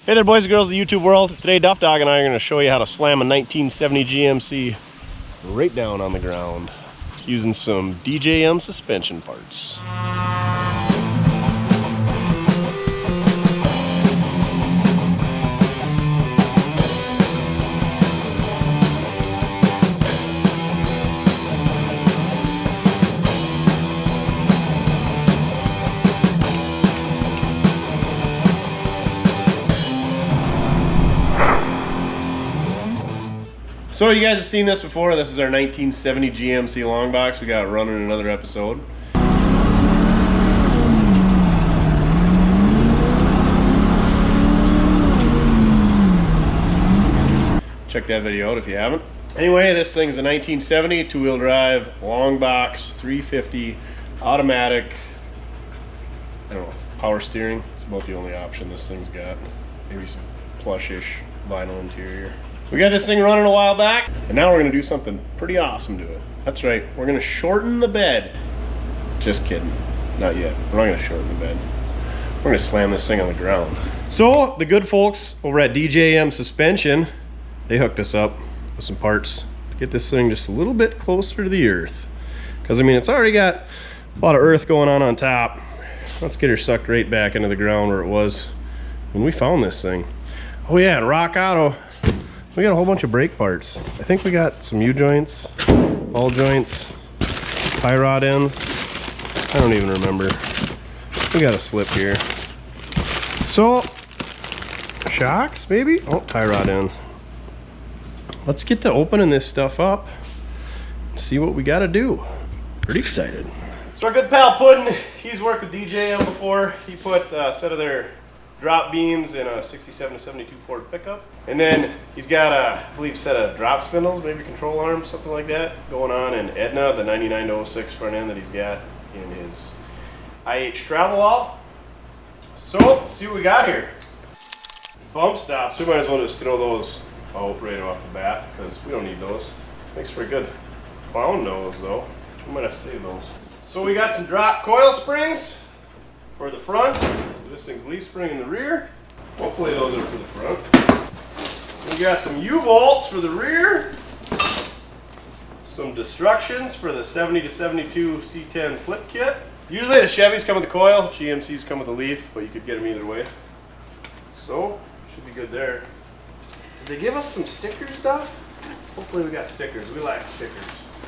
Hey there, boys and girls of the YouTube world. Today Duff Dog and I are going to show you how to slam a 1970 GMC right down on the ground using some DJM suspension parts. So you guys have seen this before. This is our 1970 GMC long box. We got it running in another episode. Check that video out if you haven't. Anyway, this thing's a 1970 two-wheel drive long box 350 automatic. I don't know, power steering. It's about the only option this thing's got. Maybe some plushish vinyl interior. We got this thing running a while back, and now we're gonna do something pretty awesome to it. That's right, we're gonna shorten the bed. Just kidding, not yet. We're not gonna shorten the bed. We're gonna slam this thing on the ground. So the good folks over at DJM Suspension, they hooked us up with some parts to get this thing just a little bit closer to the earth. Because I mean, it's already got a lot of earth going on top. Let's get her sucked right back into the ground where it was when we found this thing. Oh yeah, and Rock Auto, we got a whole bunch of brake parts. I think we got some U-joints, ball joints, tie rod ends. I don't even remember. We got a slip here. So, shocks maybe? Oh, tie rod ends. Let's get to opening this stuff up and see what we got to do. Pretty excited. So our good pal Puddin', he's worked with DJM before. He put a set of their drop beams in a 67 to 72 Ford pickup. And then he's got a, I believe, set of drop spindles, maybe control arms, something like that, going on in Edna, the 99 to 06 front end that he's got in his IH Travelall. So, let's see what we got here. Bump stops, we might as well just throw those out right off the bat, because we don't need those. Makes for a good clown nose, though. We might have to save those. So we got some drop coil springs for the front. This thing's leaf spring in the rear. Hopefully those are for the front. We got some U-bolts for the rear. Some destructions for the 70 to 72 C10 flip kit. Usually the Chevys come with the coil, GMCs come with the leaf, but you could get them either way. So, should be good there. Did they give us some stickers, Duff? Hopefully we got stickers. We like stickers.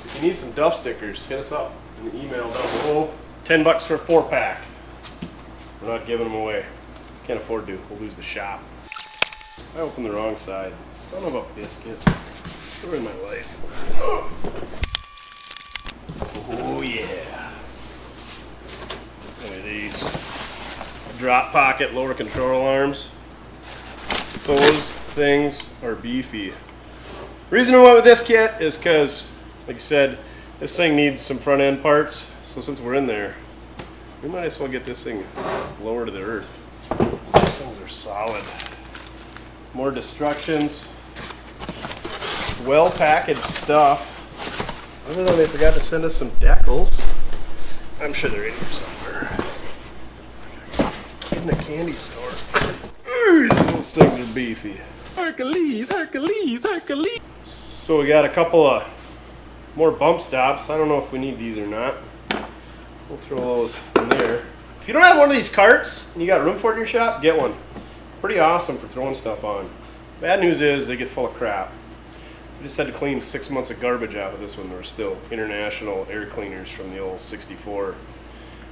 If you need some Duff stickers, hit us up in the email down below. $10 for a 4-pack. We're not giving them away. Can't afford to. We'll lose the shop. I opened the wrong side. Son of a biscuit. Ruined my life. Oh yeah. Look at these. Drop pocket lower control arms. Those things are beefy. Reason we went with this kit is because, like I said, this thing needs some front end parts. So since we're in there, we might as well get this thing lower to the earth. These things are solid. More destructions. Well packaged stuff. Other than they forgot to send us some decals. I'm sure they're in here somewhere. In the candy store. Those things are beefy. Hercules, Hercules, Hercules. So we got a couple of more bump stops. I don't know if we need these or not. We'll throw those in there. If you don't have one of these carts and you got room for it in your shop, get one. Pretty awesome for throwing stuff on. Bad news is they get full of crap. We just had to clean 6 months of garbage out of this one. There were still international air cleaners from the old 64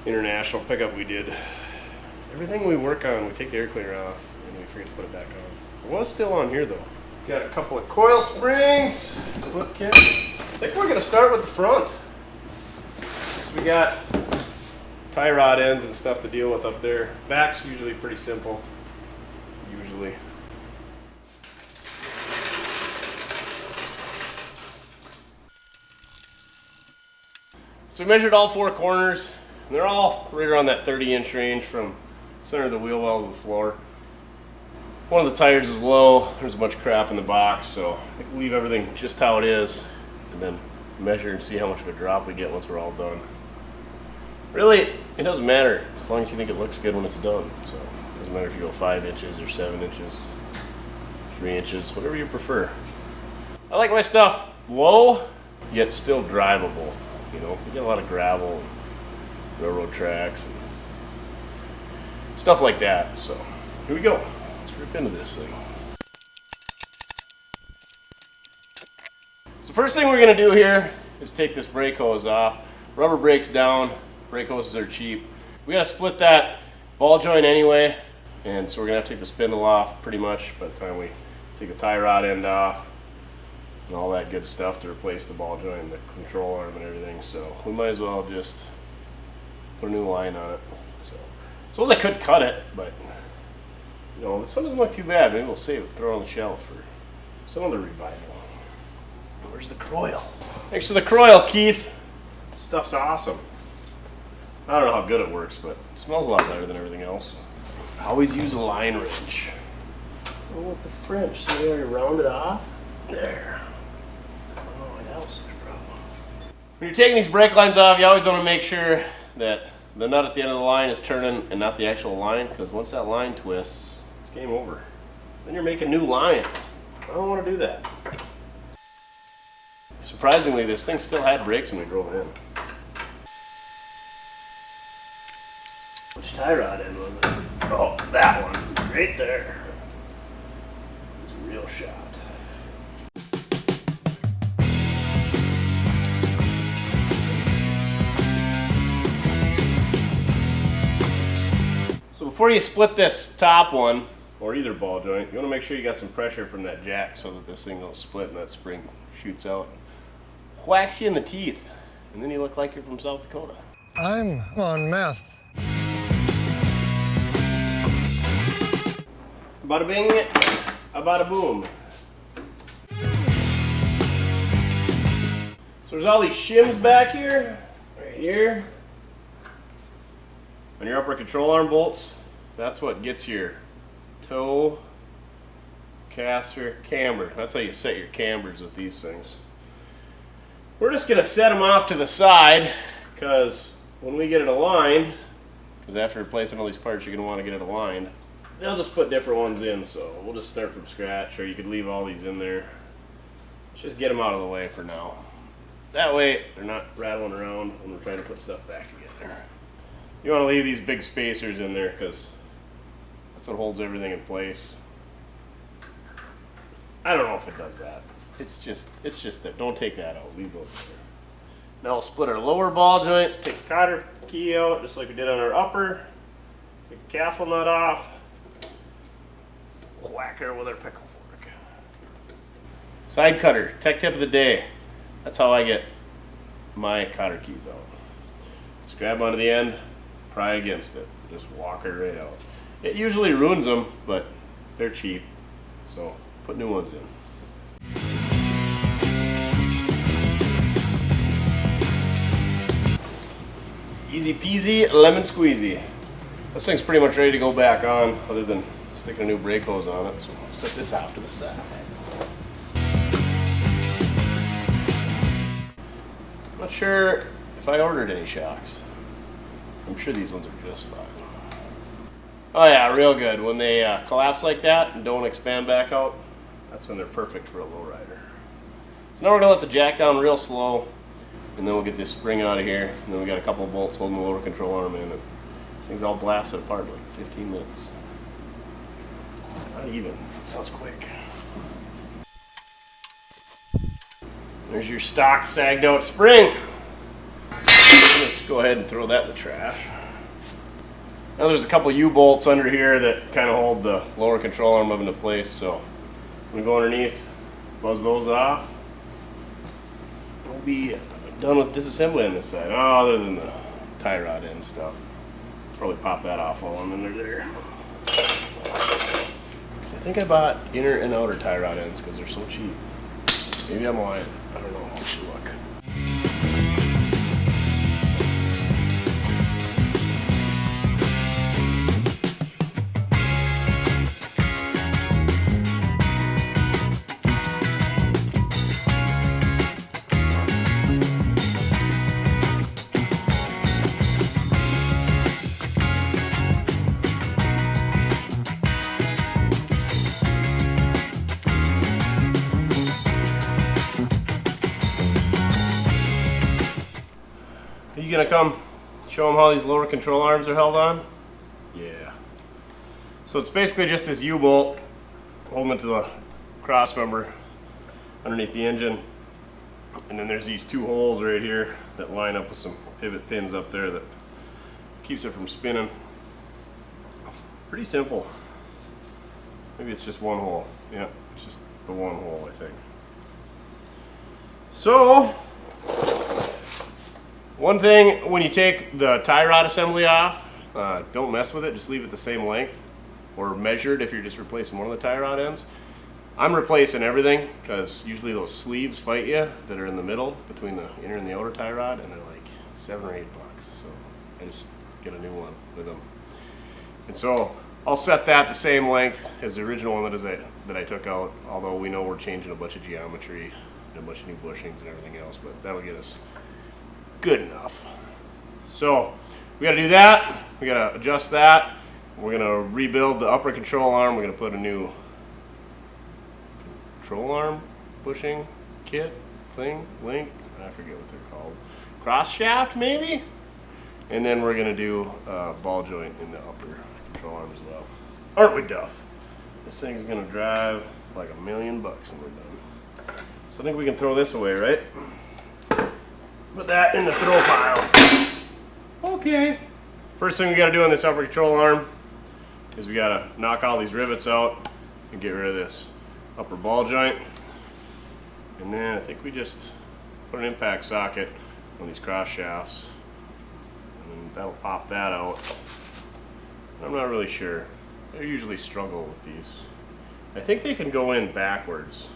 international pickup we did. Everything we work on, we take the air cleaner off and we forget to put it back on. It was still on here though. Got a couple of coil springs, flip kit. I think we're gonna start with the front. So we got tie rod ends and stuff to deal with up there. Back's usually pretty simple. Usually. So we measured all 4 corners, and they're all right around that 30-inch range from center of the wheel well to the floor. One of the tires is low, there's a bunch of crap in the box, so I think we'll leave everything just how it is, and then measure and see how much of a drop we get once we're all done. Really, it doesn't matter as long as you think it looks good when it's done. So Doesn't matter if you go 5 inches or 7 inches, 3 inches, whatever you prefer. I like my stuff low, yet still drivable. You know, you get a lot of gravel and railroad tracks and stuff like that. So here we go. Let's rip into this thing. So first thing we're going to do here is take this brake hose off. Rubber breaks down. Brake hoses are cheap. We got to split that ball joint anyway, and so we're going to have to take the spindle off pretty much by the time we take the tie rod end off and all that good stuff to replace the ball joint and the control arm and everything. So we might as well just put a new line on it. So I suppose I could cut it, but you know, this one doesn't look too bad. Maybe we'll save it, throw it on the shelf for some other revival. Where's the croil? Thanks for the croil, Keith. Stuff's awesome. I don't know how good it works, but it smells a lot better than everything else. I always use a line wrench. Oh, what the French? So they already round it off? There. Oh, that was the problem. When you're taking these brake lines off, you always want to make sure that the nut at the end of the line is turning and not the actual line, because once that line twists, it's game over. Then you're making new lines. I don't want to do that. Surprisingly, this thing still had brakes when we drove it in. Which tie rod end was it? Oh, that one. Right there. It's a real shot. So before you split this top one, or either ball joint, you want to make sure you got some pressure from that jack so that this thing don't split and that spring shoots out. Whacks you in the teeth, and then you look like you're from South Dakota. I'm on meth. Bada bing, bada boom. So there's all these shims back here, right here, on your upper control arm bolts. That's what gets your toe, caster, camber. That's how you set your cambers with these things. We're just going to set them off to the side, because when we get it aligned, because after replacing all these parts you're going to want to get it aligned, they'll just put different ones in, so we'll just start from scratch, or you could leave all these in there. Let's just get them out of the way for now. That way they're not rattling around when we're trying to put stuff back together. You want to leave these big spacers in there because that's what holds everything in place. I don't know if it does that. It's just that. Don't take that out. Leave those there. Now we'll split our lower ball joint, take the cotter key out just like we did on our upper. Take the castle nut off. Whack her with our pickle fork. Side cutter, tech tip of the day. That's how I get my cotter keys out. Just grab onto the end, pry against it. Just walk her right out. It usually ruins them, but they're cheap. So put new ones in. Easy peasy, lemon squeezy. This thing's pretty much ready to go back on, other than sticking a new brake hose on it. So we'll set this off to the side. I'm not sure if I ordered any shocks. I'm sure these ones are just fine. Oh yeah, real good. When they collapse like that and don't expand back out, that's when they're perfect for a lowrider. So now we're gonna let the jack down real slow, and then we'll get this spring out of here, and then we got a couple of bolts holding the lower control arm in, and this thing's all blasted apart in like 15 minutes. Not even. That was quick. There's your stock sagged out spring. Just go ahead and throw that in the trash. Now there's a couple U-bolts under here that kind of hold the lower control arm up into place, so I'm going to go underneath, buzz those off. We'll be done with disassembly on this side, other than the tie rod end stuff. Probably pop that off while I'm under there. Because I think I bought inner and outer tie rod ends because they're so cheap. Maybe I'm lying. I don't know. We should look. gonna come show them how these lower control arms are held on? Yeah. So it's basically just this U-bolt holding it to the cross member underneath the engine. And then there's these two holes right here that line up with some pivot pins up there that keeps it from spinning. Pretty simple. Maybe it's just one hole. Yeah, it's just the one hole, I think. So, one thing, when you take the tie rod assembly off, don't mess with it, just leave it the same length, or measured if you're just replacing one of the tie rod ends. I'm replacing everything, because usually those sleeves fight you that are in the middle, between the inner and the outer tie rod, and they're like $7 or $8. So, I just get a new one with them. And so, I'll set that the same length as the original one that I took out, although we know we're changing a bunch of geometry, and a bunch of new bushings and everything else, but that'll get us good enough. So we got to do that. We got to adjust that. We're going to rebuild the upper control arm. We're going to put a new control arm bushing kit thing, link, I forget what they're called. Cross shaft maybe? And then we're going to do a ball joint in the upper control arm as well. Aren't we, Duff? This thing's going to drive like $1 million and we're done. So I think we can throw this away, right? Put that in the throw pile. Okay. First thing we got to do on this upper control arm is we got to knock all these rivets out and get rid of this upper ball joint. And then I think we just put an impact socket on these cross shafts. And that'll pop that out. I'm not really sure. I usually struggle with these. I think they can go in backwards.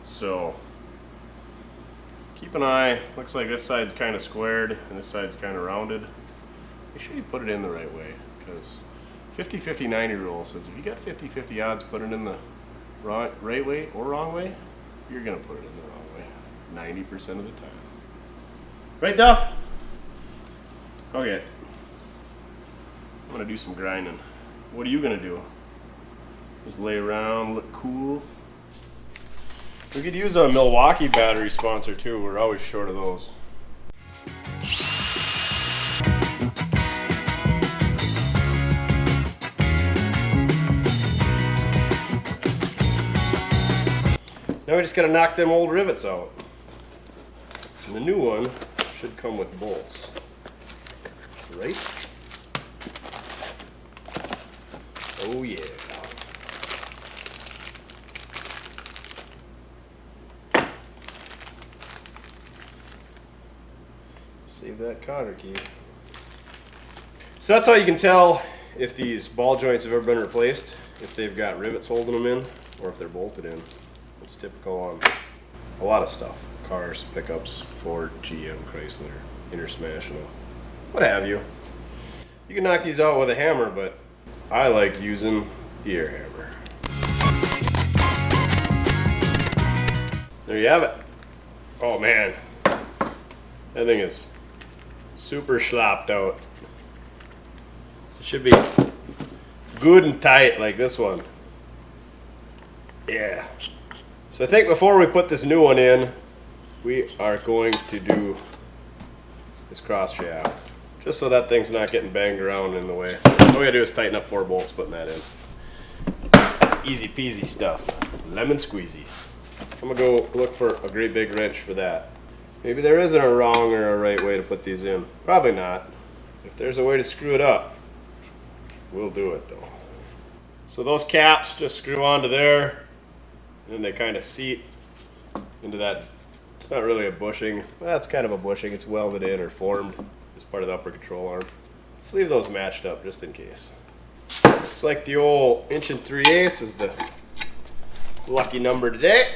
So keep an eye. Looks like this side's kind of squared and this side's kind of rounded. Make sure you put it in the right way, because 50-50-90 rule says if you got 50-50 odds, put it in the right way or wrong way, you're gonna put it in the wrong way 90% of the time. Right, Duff? Okay. I'm gonna do some grinding. What are you gonna do? Just lay around, look cool? We could use a Milwaukee battery sponsor too. We're always short of those. Now we just gotta knock them old rivets out. And the new one should come with bolts. Right? Oh yeah. Save that cotter key. So that's how you can tell if these ball joints have ever been replaced, if they've got rivets holding them in, or if they're bolted in. It's typical on a lot of stuff. Cars, pickups, Ford, GM, Chrysler, International, what have you. You can knock these out with a hammer, but I like using the air hammer. There you have it. Oh man, that thing is super slopped out. It should be good and tight like this one. Yeah. So I think before we put this new one in, we are going to do this cross shaft, just so that thing's not getting banged around in the way. All we gotta do is tighten up 4 bolts putting that in. That's easy peasy stuff. Lemon squeezy. I'm gonna go look for a great big wrench for that. Maybe there isn't a wrong or a right way to put these in. Probably not. If there's a way to screw it up, we'll do it though. So those caps just screw onto there, and then they kind of seat into that. It's not really a bushing. Well, it's kind of a bushing. It's welded in or formed as part of the upper control arm. Let's leave those matched up just in case. It's like the old 1 3/8 is the lucky number today.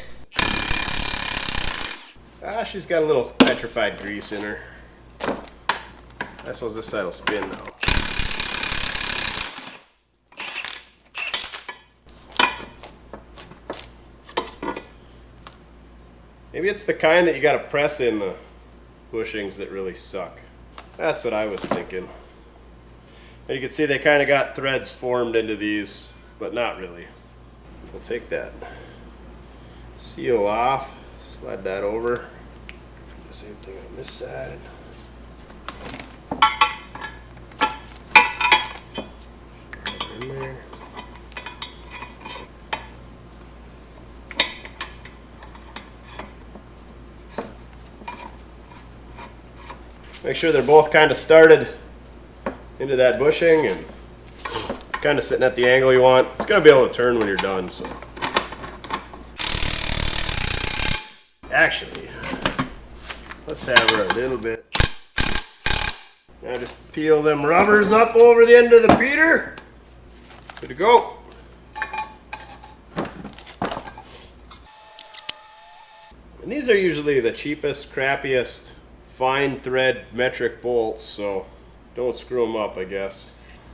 Ah, she's got a little petrified grease in her. I suppose this side will spin now. Maybe it's the kind that you gotta press in the bushings that really suck. That's what I was thinking. And you can see they kind of got threads formed into these, but not really. We'll take that seal off, slide that over. The same thing on this side. Make sure they're both kind of started into that bushing, and it's kind of sitting at the angle you want. It's going to be able to turn when you're done. So, actually, let's have her a little bit. Now just peel them rubbers up over the end of the beater. Good to go. And these are usually the cheapest, crappiest, fine thread metric bolts, so don't screw them up, I guess.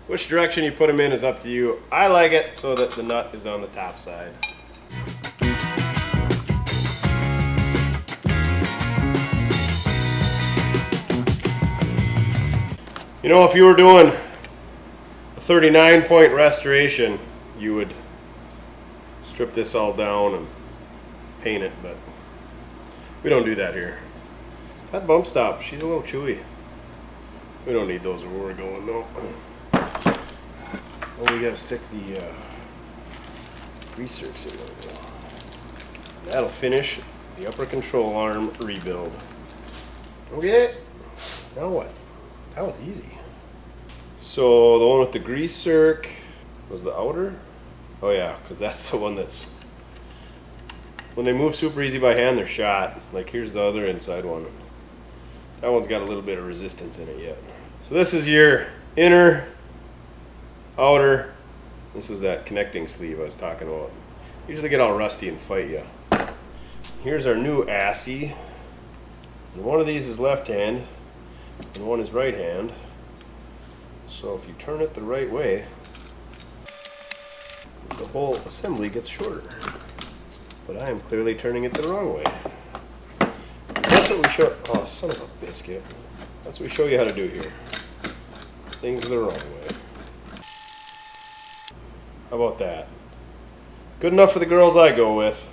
Which direction you put them in is up to you. I like it so that the nut is on the top side. You know, if you were doing a 39-point restoration, you would strip this all down and paint it, but we don't do that here. That bump stop, she's a little chewy. We don't need those where we're going, though. Oh, we gotta stick the grease zerks in there. That'll finish the upper control arm rebuild. Okay, now what? That was easy. So the one with the grease zerk was the outer? Oh yeah, because that's the one that's, when they move super easy by hand, they're shot. Like here's the other inside one. That one's got a little bit of resistance in it yet. So this is your inner, outer. This is that connecting sleeve I was talking about. Usually get all rusty and fight you. Here's our new assy. And one of these is left hand, and one is right hand. So if you turn it the right way, the whole assembly gets shorter. But I am clearly turning it the wrong way. That's what we show. Oh, son of a biscuit. That's what we show you how to do here. Things the wrong way. How about that? Good enough for the girls I go with.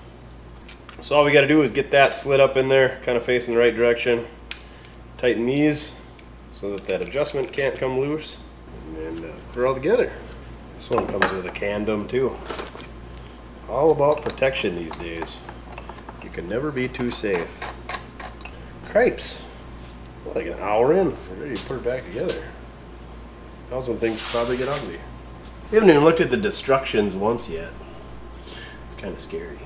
So all we got to do is get that slit up in there, kind of facing the right direction. Tighten these so that that adjustment can't come loose. And then put her all together. This one comes with a condom too. All about protection these days. You can never be too safe. Cripes. Well, like an hour in, we're ready to put it back together. That's when things probably get ugly. We haven't even looked at the destructions once yet. It's kind of scary.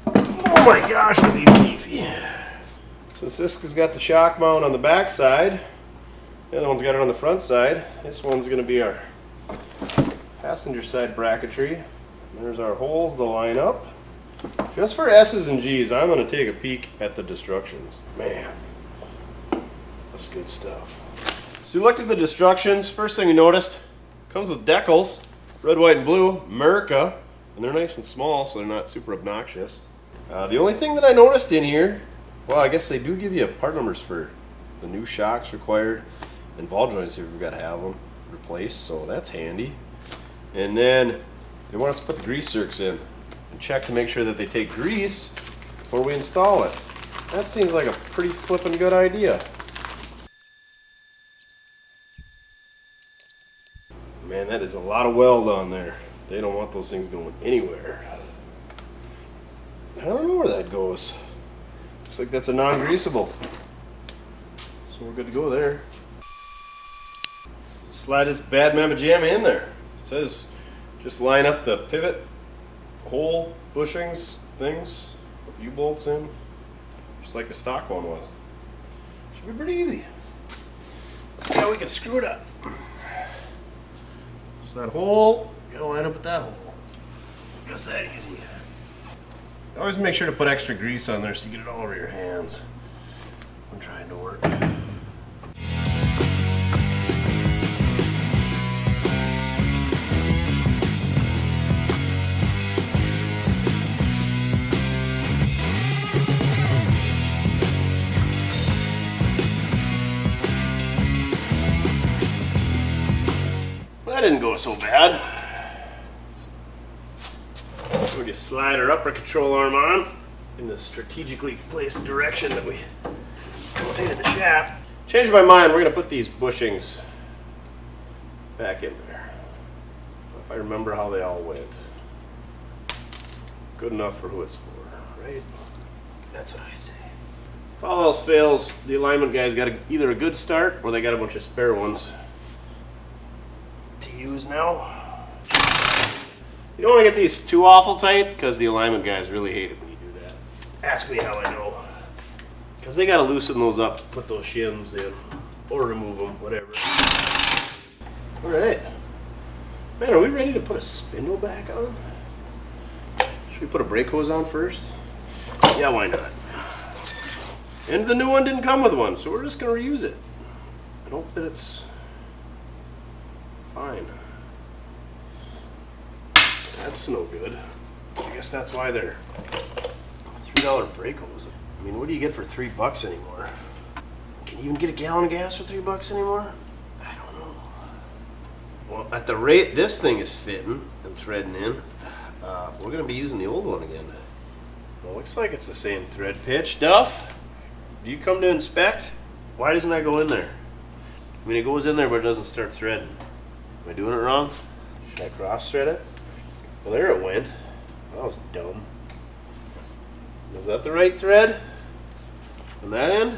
Oh my gosh, are these beefy. Since this has got the shock mount on the back side, the other one's got it on the front side, this one's going to be our passenger side bracketry. There's our holes to line up. Just for S's and G's, I'm going to take a peek at the destructions. Man, that's good stuff. So we looked at the destructions. First thing you noticed, comes with decals, red, white, and blue, America, and they're nice and small, so they're not super obnoxious. The only thing that I noticed in here, well, I guess they do give you part numbers for the new shocks required, and ball joints if you've got to have them replaced, so that's handy. And then they want us to put the grease zerks in and check to make sure that they take grease before we install it. That seems like a pretty flippin' good idea. Man, that is a lot of weld on there. They don't want those things going anywhere. I don't know where that goes. Looks like that's a non-greasable. So we're good to go there. Slide this bad mamma jamma in there. It says just line up the pivot hole bushings things with the U-bolts in, just like the stock one was. Should be pretty easy. Let's see how we can screw it up. So that hole, you gotta line up with that hole. Just that easy. Always make sure to put extra grease on there so you get it all over your hands when trying to work. That didn't go so bad. We just slide our upper control arm on in the strategically placed direction that we rotated the shaft. Changed my mind, we're going to put these bushings back in there. If I remember how they all went. Good enough for who it's for, right? That's what I say. If all else fails, the alignment guy's got either a good start or they got a bunch of spare ones to use now. You don't want to get these too awful tight because the alignment guys really hate it when you do that. Ask me how I know. Because they got to loosen those up, put those shims in, or remove them, whatever. Alright. Man, are we ready to put a spindle back on? Should we put a brake hose on first? Yeah, why not? And the new one didn't come with one, so we're just going to reuse it. And hope that it's fine. That's no good. I guess that's why they're $3 brake hose. I mean, what do you get for $3 anymore? Can you even get a gallon of gas for $3 anymore? I don't know. Well, at the rate this thing is fitting and threading in, we're going to be using the old one again. Well, looks like it's the same thread pitch. Duff, do you come to inspect? Why doesn't that go in there? I mean, it goes in there, but it doesn't start threading. Am I doing it wrong? Should I cross thread it? Well, there it went. That was dumb. Is that the right thread? On that end?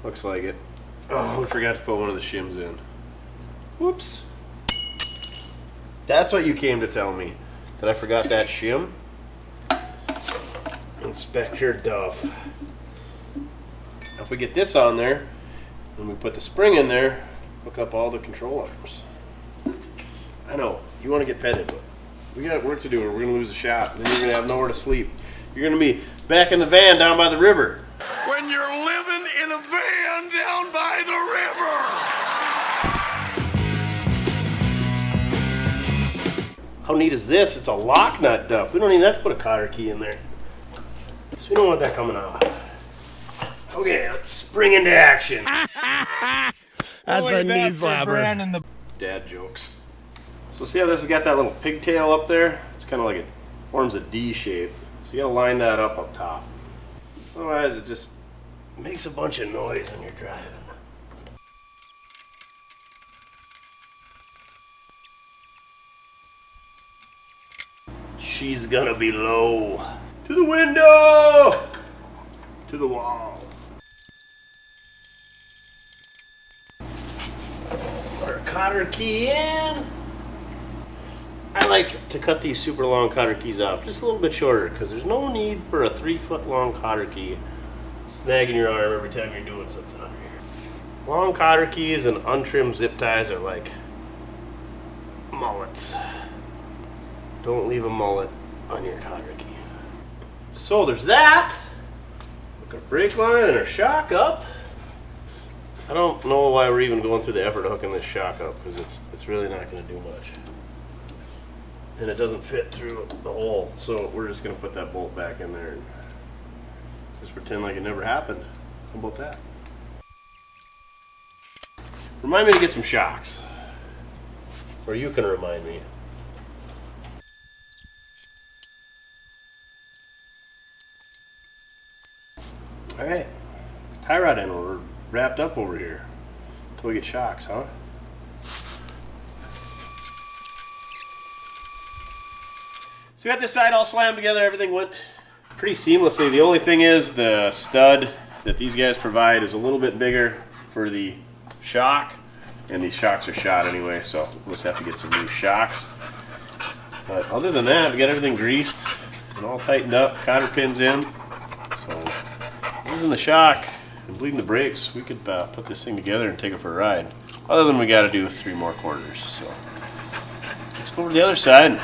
Looks like it. Oh, we forgot to put one of the shims in. Whoops. That's what you came to tell me. That I forgot that shim? Inspector Duff. If we get this on there, and we put the spring in there, hook up all the control arms. I know, you want to get petted, but we got work to do or we're going to lose the shop. Then you're going to have nowhere to sleep. You're going to be back in the van down by the river. When you're living in a van down by the river. How neat is this? It's a lock nut, Duff. We don't even have to put a cotter key in there. So we don't want that coming out. Okay, let's spring into action. That's a knee slapper. Dad jokes. So see how this has got that little pigtail up there? It's kind of like it forms a D shape. So you gotta line that up top. Otherwise it just makes a bunch of noise when you're driving. She's gonna be low. To the window! To the wall. Put our cotter key in. I like to cut these super long cotter keys off just a little bit shorter because there's no need for a 3-foot long cotter key snagging your arm every time you're doing something under here. Long cotter keys and untrimmed zip ties are like mullets. Don't leave a mullet on your cotter key. So there's that. Hook our brake line and our shock up. I don't know why we're even going through the effort of hooking this shock up because it's really not going to do much. And it doesn't fit through the hole, so we're just going to put that bolt back in there and just pretend like it never happened. How about that? Remind me to get some shocks. Or you can remind me. Alright, tie rod end, we're wrapped up over here until we get shocks, huh? So we got this side all slammed together, everything went pretty seamlessly. The only thing is the stud that these guys provide is a little bit bigger for the shock, and these shocks are shot anyway, so we'll just have to get some new shocks. But other than that, we got everything greased and all tightened up, cotter pins in. So other than the shock and bleeding the brakes, we could put this thing together and take it for a ride. Other than we got to do 3 more quarters. So let's go over to the other side.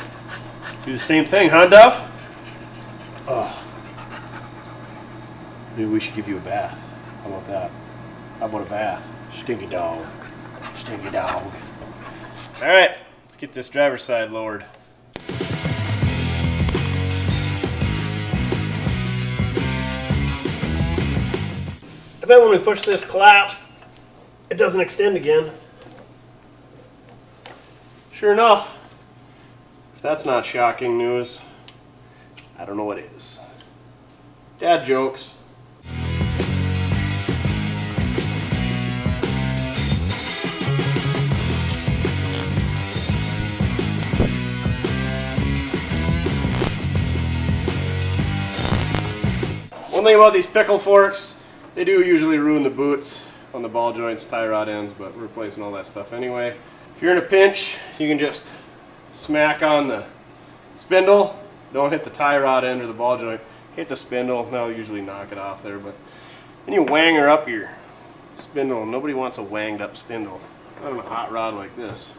Do the same thing, huh, Duff? Oh. Maybe we should give you a bath. How about that? How about a bath? Stinky dog. Stinky dog. Alright, let's get this driver's side lowered. I bet when we push this collapsed, it doesn't extend again. Sure enough. If that's not shocking news, I don't know what is. Dad jokes. One thing about these pickle forks, They do usually ruin the boots on the ball joints, tie rod ends, but we're replacing all that stuff anyway. If you're in a pinch, you can just smack on the spindle. Don't hit the tie rod end or the ball joint. Hit the spindle. That'll usually knock it off there, but then you wang her up your spindle. Nobody wants a wanged up spindle. Not on a hot rod like this.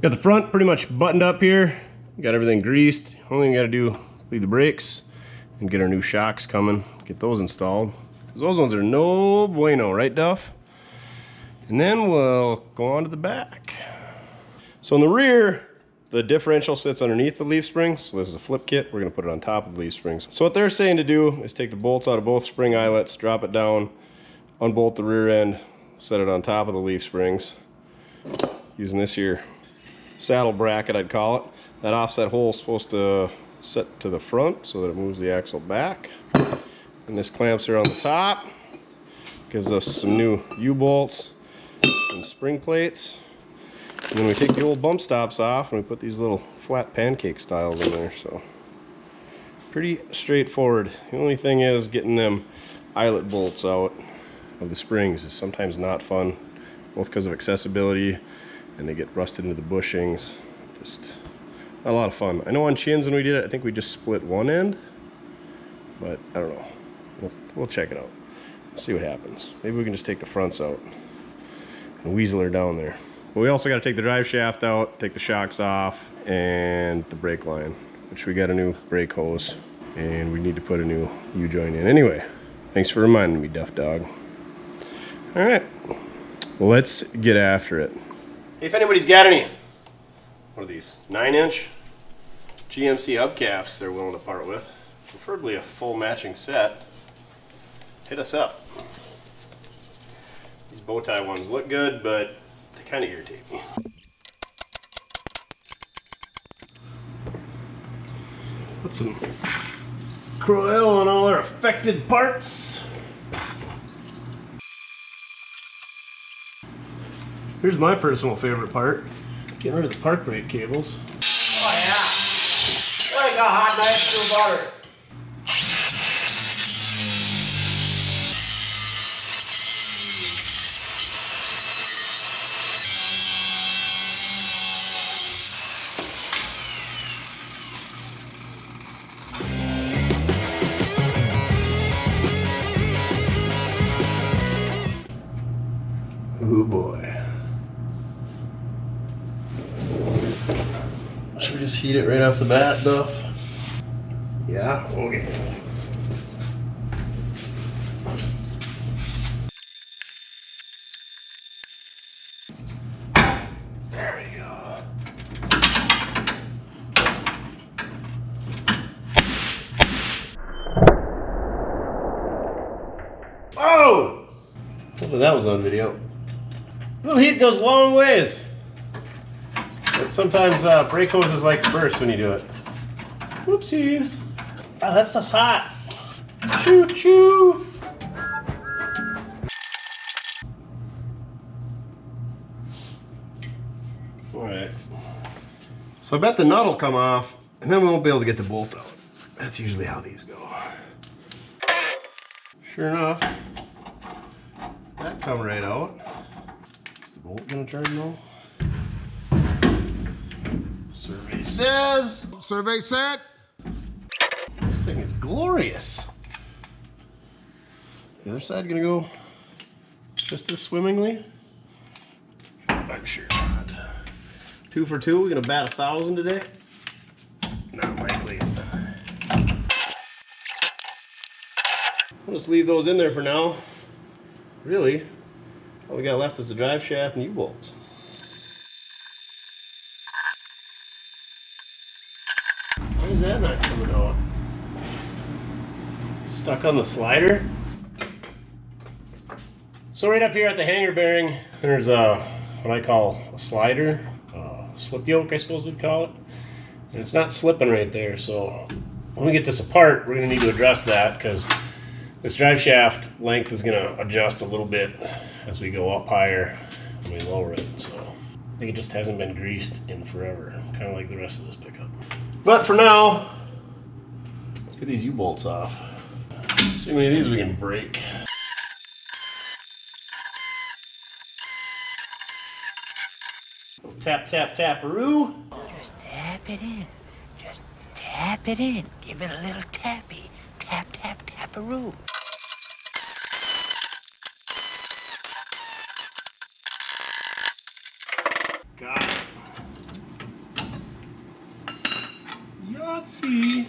Got the front pretty much buttoned up here. Got everything greased. Only thing we gotta do, leave the brakes and get our new shocks coming. Get those installed. Because those ones are no bueno, right, Duff? And then we'll go on to the back. So in the rear, the differential sits underneath the leaf springs. So this is a flip kit. We're gonna put it on top of the leaf springs. So what they're saying to do is take the bolts out of both spring eyelets, drop it down, unbolt the rear end, set it on top of the leaf springs. Using this here saddle bracket, I'd call it. That offset hole is supposed to set to the front so that it moves the axle back. And this clamps here on the top. Gives us some new U-bolts and spring plates. And then we take the old bump stops off and we put these little flat pancake styles in there. So pretty straightforward. The only thing is getting them eyelet bolts out of the springs is sometimes not fun, both because of accessibility and they get rusted into the bushings. Just not a lot of fun. I know on chins when we did it, I think we just split one end, but I don't know. We'll check it out. See what happens. Maybe we can just take the fronts out and weasel her down there. But we also got to take the drive shaft out, take the shocks off, and the brake line, which we got a new brake hose, and we need to put a new U-joint in. Anyway, thanks for reminding me, Duff Dog. All right, let's get after it. Hey, if anybody's got any, what are these, 9-inch GMC hubcaps they're willing to part with, preferably a full matching set, hit us up. These bow tie ones look good, but they kind of irritate me. Put some Kroil on all our affected parts. Here's my personal favorite part, getting rid of the park brake cables. Oh yeah, like a hot knife through butter. Oh boy. Should we just heat it right off the bat, Duff? Yeah? Okay. There we go. Well, that was on video. A little heat goes a long ways. But sometimes brake hoses like to burst when you do it. Whoopsies. Oh, that stuff's hot. Choo choo. Alright. So I bet the nut will come off, and then we won't be able to get the bolt out. That's usually how these go. Sure enough, that come right out. Is the bolt gonna turn though? Survey says. Survey said. This thing is glorious. The other side gonna go just as swimmingly? I'm sure not. 2 for 2, we're gonna bat 1,000 today? Not likely. I'll just leave those in there for now. Really, all we got left is the drive shaft and U-bolts. Why is that not coming out? Stuck on the slider? So right up here at the hanger bearing, there's what I call a slider, slip yoke I suppose they'd call it. And it's not slipping right there, so when we get this apart, we're gonna need to address that because this drive shaft length is gonna adjust a little bit as we go up higher and we lower it. So I think it just hasn't been greased in forever, kind of like the rest of this pickup. But for now, let's get these U-bolts off. See how many of these we can break. Tap, tap, tap-a-roo. Just tap it in. Just tap it in. Give it a little tappy. Tap, tap, tap-a-roo. Got it. Yahtzee.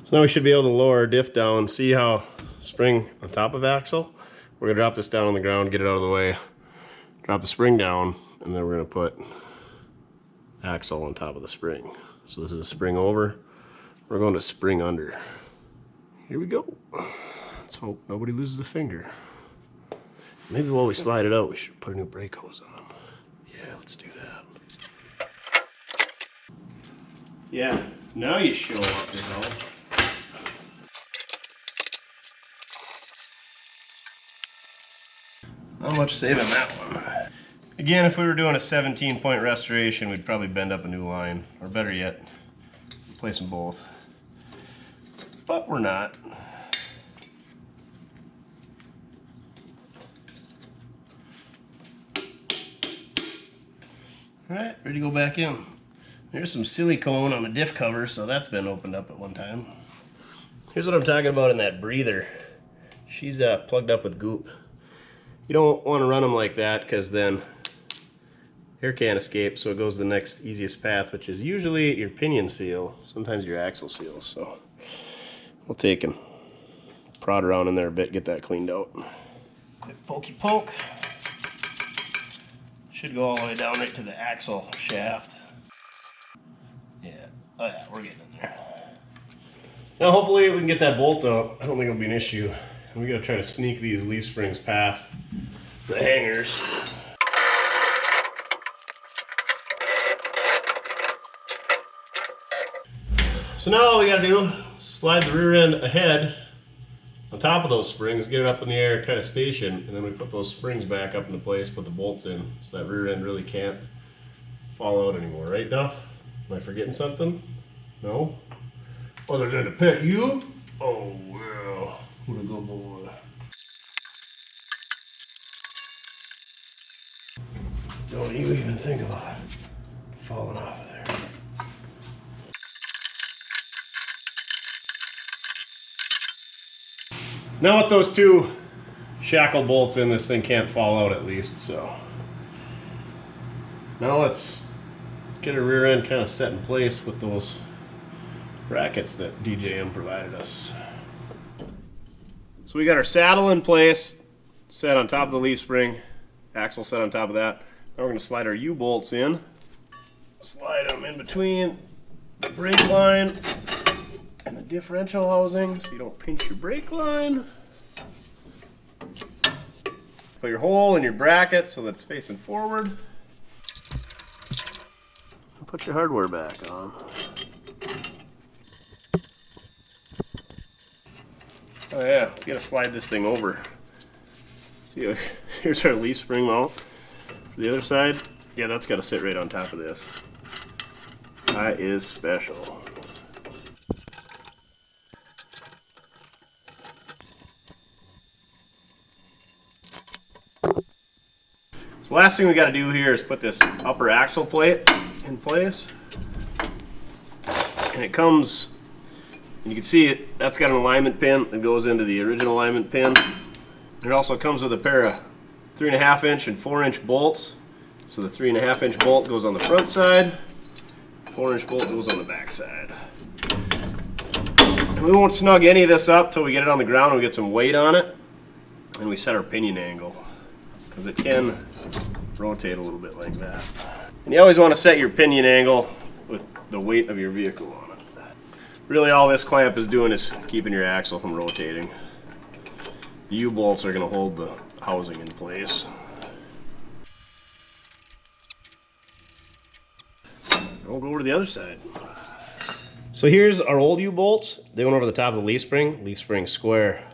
So now we should be able to lower our diff down. See how spring on top of axle? We're gonna drop this down on the ground, get it out of the way, drop the spring down, and then we're gonna put axle on top of the spring. So this is a spring over. We're going to spring under. Here we go. Let's hope nobody loses a finger. Maybe while we slide it out, we should put a new brake hose on. Yeah, let's do that. Yeah, now you show up, you know. Not much saving that one. Again, if we were doing a 17-point restoration, we'd probably bend up a new line. Or better yet, replace them both. But we're not. Alright, ready to go back in. There's some silicone on the diff cover, so that's been opened up at one time. Here's what I'm talking about in that breather. She's plugged up with goop. You don't want to run them like that because then air can't escape, so it goes the next easiest path, which is usually your pinion seal, sometimes your axle seal. So we'll take and prod around in there a bit, get that cleaned out. Quick pokey poke. Should go all the way down right to the axle shaft. Yeah, oh yeah, we're getting in there. Now hopefully we can get that bolt out. I don't think it'll be an issue. And we gotta try to sneak these leaf springs past the hangers. So now all we gotta do is slide the rear end ahead on top of those springs, get it up in the air, kind of station, and then we put those springs back up into place, put the bolts in, so that rear end really can't fall out anymore, right, Duff? Am I forgetting something? No? Other than to pet you? Oh, well, what a good boy. Don't you even think about falling off of there. Now with those two shackle bolts in, this thing can't fall out at least, so. Now let's get a rear end kind of set in place with those brackets that DJM provided us. So we got our saddle in place, set on top of the leaf spring, axle set on top of that. Now we're going to slide our U-bolts in. Slide them in between the brake line and the differential housing so you don't pinch your brake line. Put your hole in your bracket so that it's facing forward. And put your hardware back on. Oh yeah, we gotta slide this thing over. See, here's our leaf spring mount. For the other side, yeah, that's gotta sit right on top of this. That is special. So last thing we got to do here is put this upper axle plate in place. And it comes, and you can see it, that's got an alignment pin that goes into the original alignment pin. It also comes with a pair of 3.5 inch and 4 inch bolts. So the 3.5 inch bolt goes on the front side, 4 inch bolt goes on the back side. And we won't snug any of this up till we get it on the ground and we get some weight on it. And we set our pinion angle, because it can rotate a little bit like that. And you always want to set your pinion angle with the weight of your vehicle on it. Really all this clamp is doing is keeping your axle from rotating. The U-bolts are going to hold the housing in place. We'll go over to the other side. So here's our old U-bolts. They went over the top of the leaf spring square.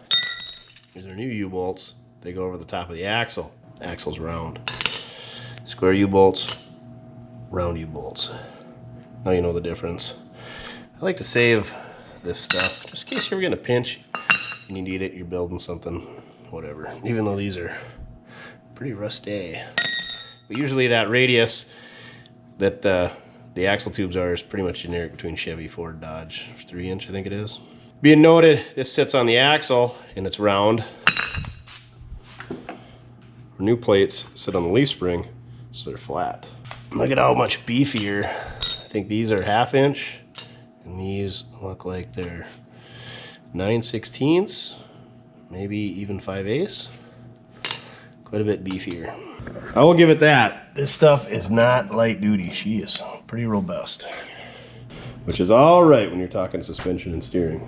These are new U-bolts. They go over the top of the axle. Axle's round. Square U-bolts, round U-bolts. Now you know the difference. I like to save this stuff just in case you're gonna pinch and you need it, you're building something, whatever. Even though these are pretty rusty. But usually that radius that the axle tubes are is pretty much generic between Chevy, Ford, Dodge. 3 inch, I think it is. Being noted, this sits on the axle and it's round. New plates sit on the leaf spring, so they're flat. Look at how much beefier. I think these are 1/2 inch, and these look like they're 9/16, maybe even 5/8. Quite a bit beefier. I will give it that. This stuff is not light duty. She is pretty robust, which is all right when you're talking suspension and steering.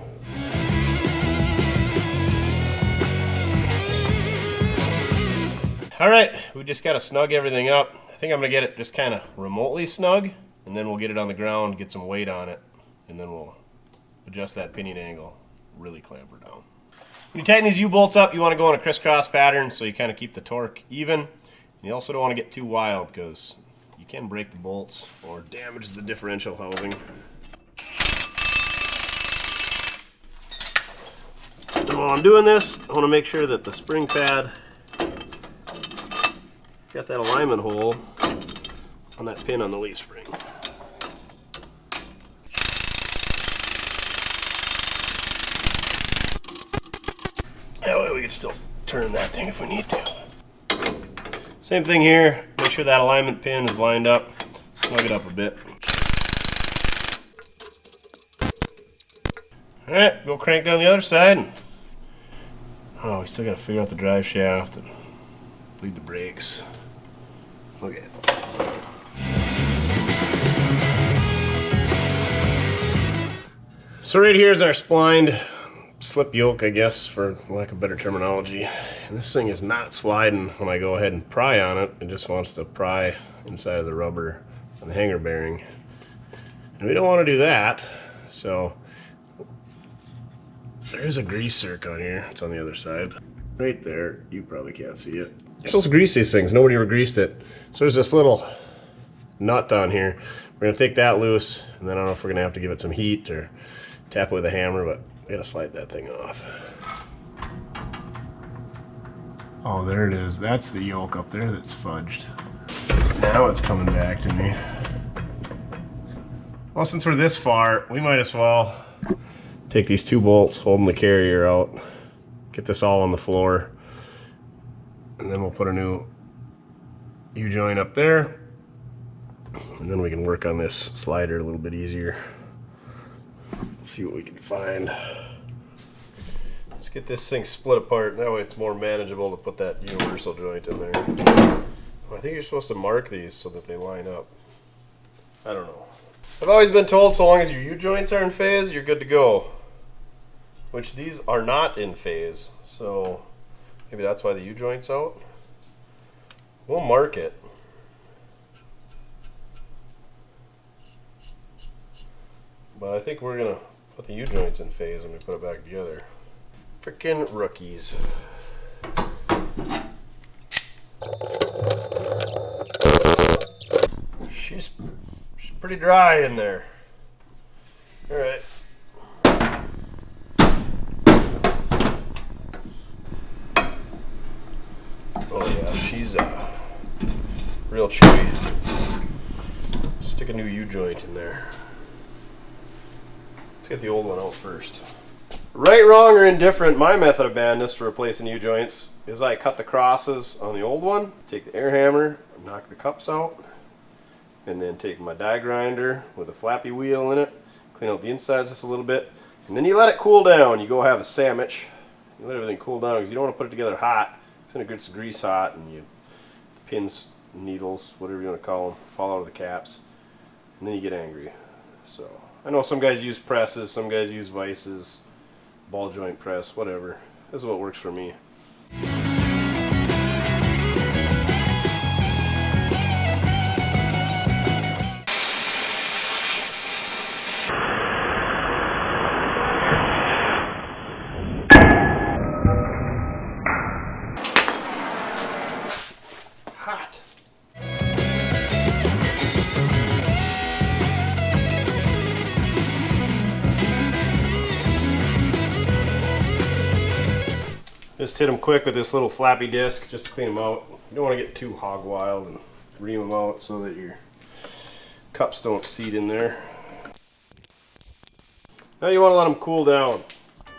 All right, we just got to snug everything up. I think I'm going to get it just kind of remotely snug, and then we'll get it on the ground, get some weight on it, and then we'll adjust that pinion angle, really clamp her down. When you tighten these U-bolts up, you want to go on a crisscross pattern so you kind of keep the torque even. And you also don't want to get too wild because you can break the bolts or damage the differential housing. And while I'm doing this, I want to make sure that the spring pad got that alignment hole on that pin on the leaf spring. That way we can still turn that thing if we need to. Same thing here, make sure that alignment pin is lined up, snug it up a bit. Alright, go crank down the other side. Oh, we still gotta figure out the drive shaft and bleed the brakes. Look at it. So right here is our splined slip yoke, I guess, for lack of better terminology. And this thing is not sliding when I go ahead and pry on it. It just wants to pry inside of the rubber on the hanger bearing. And we don't want to do that. So there's a grease circ on here. It's on the other side. Right there. You probably can't see it. You're supposed to grease these things. Nobody ever greased it. So there's this little nut on here. We're going to take that loose, and then I don't know if we're going to have to give it some heat or tap it with a hammer, but we got to slide that thing off. Oh, there it is. That's the yoke up there that's fudged. Now it's coming back to me. Well, since we're this far, we might as well take these 2 bolts holding the carrier out, get this all on the floor, and then we'll put a new U-joint up there, and then we can work on this slider a little bit easier. Let's see what we can find. Let's get this thing split apart, that way it's more manageable to put that universal joint in there. I think you're supposed to mark these so that they line up. I don't know. I've always been told so long as your U-joints are in phase, you're good to go. Which these are not in phase, so maybe that's why the U-joint's out. We'll mark it. But I think we're gonna put the U-joints in phase when we put it back together. Frickin' rookies. She's pretty dry in there. All right. Oh yeah, she's real chewy. Stick a new U-joint in there. Let's get the old one out first. Right, wrong, or indifferent, my method of bandness for replacing U-joints is I cut the crosses on the old one, take the air hammer, knock the cups out, and then take my die grinder with a flappy wheel in it, clean out the insides just a little bit, and then you let it cool down. You go have a sandwich. You let everything cool down because you don't want to put it together hot. It's going to get some grease hot, and the pins, needles, whatever you want to call them, fall out of the caps, and then you get angry. So I know some guys use presses, some guys use vices, ball joint press, whatever. This is what works for me. Hot. Just hit them quick with this little flappy disc just to clean them out. You don't want to get too hog wild and ream them out so that your cups don't seat in there. Now you want to let them cool down.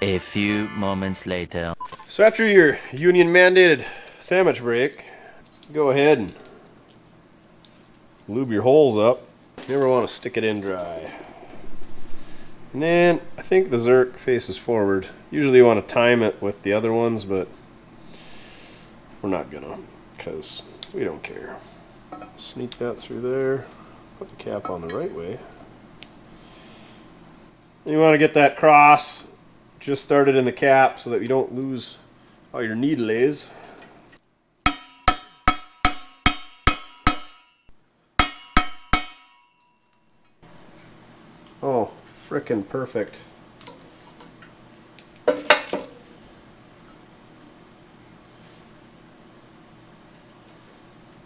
A few moments later. So after your union mandated sandwich break, go ahead and lube your holes up. You never want to stick it in dry. And then I think the Zerk faces forward. Usually you want to time it with the other ones, but we're not gonna, because we don't care. Sneak that through there. Put the cap on the right way. And you want to get that cross just started in the cap so that you don't lose all your needles. Oh, frickin' perfect.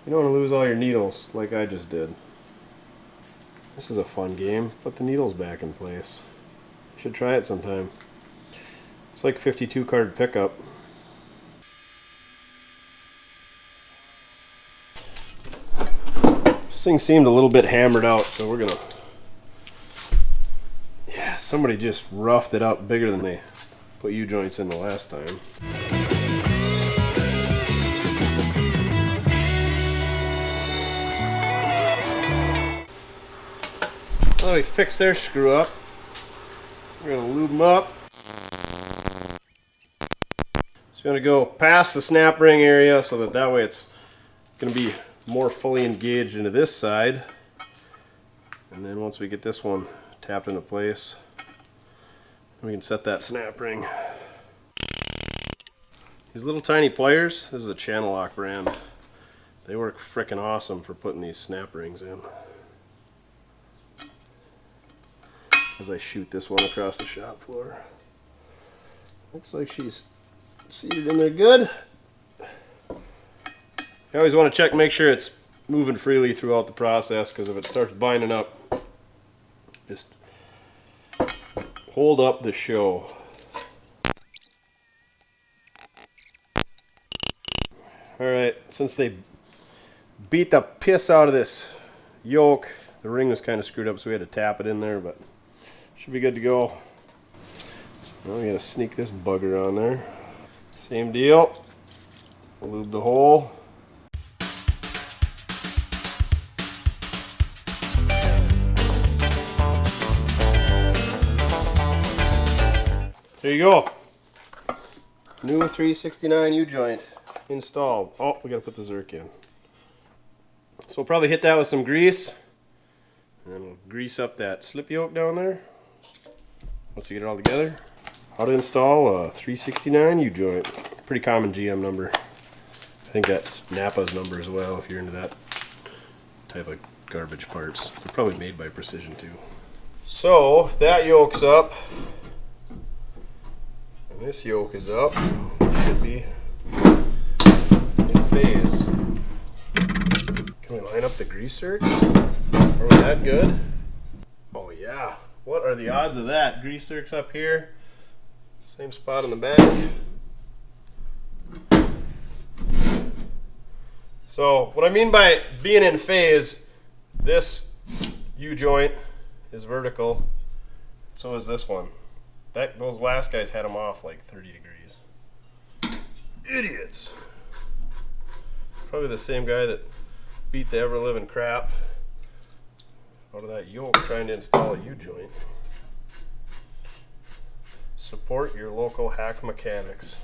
You don't want to lose all your needles like I just did. This is a fun game. Put the needles back in place. You should try it sometime. It's like 52 card pickup. This thing seemed a little bit hammered out, so we're gonna... Yeah, somebody just roughed it up bigger than they put U-joints in the last time. Well, we fixed their screw up. We're gonna lube them up. It's gonna go past the snap ring area so that way it's gonna be more fully engaged into this side. And then once we get this one tapped into place, we can set that snap ring. These little tiny pliers, this is a Channel Lock brand. They work frickin' awesome for putting these snap rings in. As I shoot this one across the shop floor. Looks like she's seated in there good. You always want to check, make sure it's moving freely throughout the process, because if it starts binding up, just hold up the show. Alright, since they beat the piss out of this yoke, the ring was kind of screwed up, so we had to tap it in there, but should be good to go. Now we gotta sneak this bugger on there. Same deal. Lube the hole. There you go. New 369 U-joint installed. Oh, we gotta put the Zerk in. So we'll probably hit that with some grease. And then we'll grease up that slip yoke down there. Once we get it all together. How to install a 369 U-joint. Pretty common GM number. think that's Napa's number as well if you're into that type of garbage parts. They're probably made by Precision too. So that yoke's up. And this yoke is up. Should be in phase. Can we line up the grease zerks? Are we that good? Oh yeah. What are the odds of that? Grease zerks up here. Same spot in the back. So what I mean by being in phase, this U-joint is vertical. So is this one. Those last guys had them off like 30 degrees. Idiots. Probably the same guy that beat the ever-living crap out of that yoke trying to install a U-joint. Support your local hack mechanics.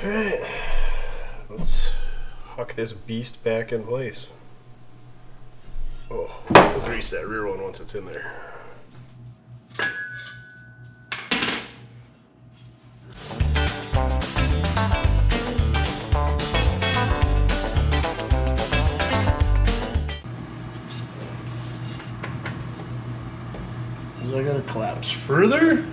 Alright, let's huck this beast back in place. Oh, we'll grease that rear one once it's in there. Is I gotta collapse further?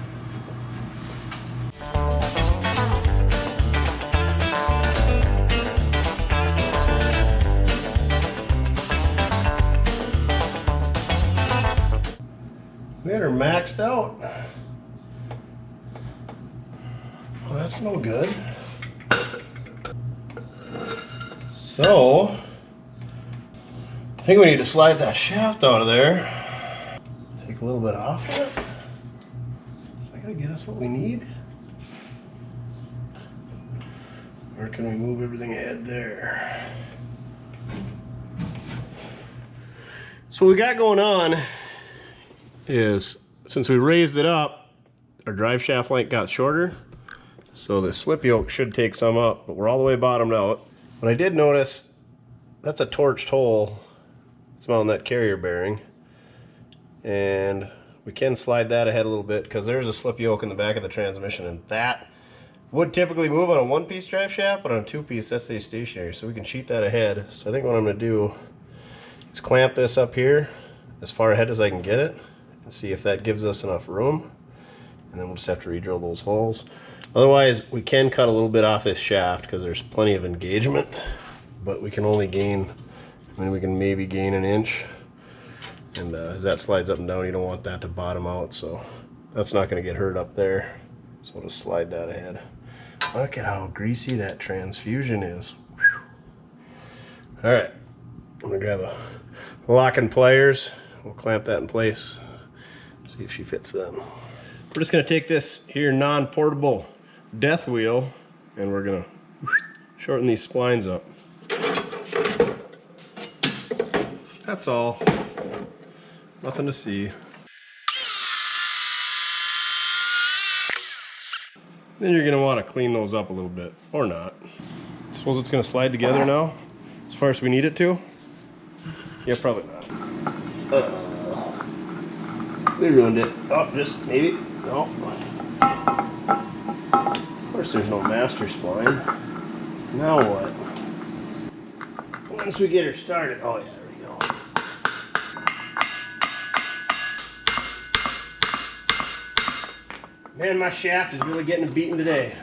We had her maxed out. Well, that's no good. So, I think we need to slide that shaft out of there. Take a little bit off of it. Is that gonna get us what we need? Or can we move everything ahead there? So what we got going on is, since we raised it up, our drive shaft length got shorter, so the slip yoke should take some up, but we're all the way bottomed out. But I did notice that's a torched hole. It's mounting that carrier bearing, and we can slide that ahead a little bit because there's a slip yoke in the back of the transmission, and that would typically move on a one-piece drive shaft, but on a two-piece that stays stationary, so we can cheat that ahead. So I think what I'm going to do is clamp this up here as far ahead as I can get it, see if that gives us enough room, and then we'll just have to re-drill those holes. Otherwise, we can cut a little bit off this shaft because there's plenty of engagement, but we can only gain, I mean, we can maybe gain an inch, and as that slides up and down, you don't want that to bottom out, so that's not going to get hurt up there, so we'll just slide that ahead. Look at how greasy that transfusion is. All right, I'm going to grab a lock and pliers. We'll clamp that in place. See if she fits them. We're just going to take this here non-portable death wheel and we're going to shorten these splines up. That's all. Nothing to see. Then you're going to want to clean those up a little bit, or not. I suppose it's going to slide together now as far as we need it to. Yeah, probably not. We ruined it. Oh, just maybe. No. Of course there's no master spline. Now what? Once we get her started. Oh yeah, there we go. Man, my shaft is really getting a beating today.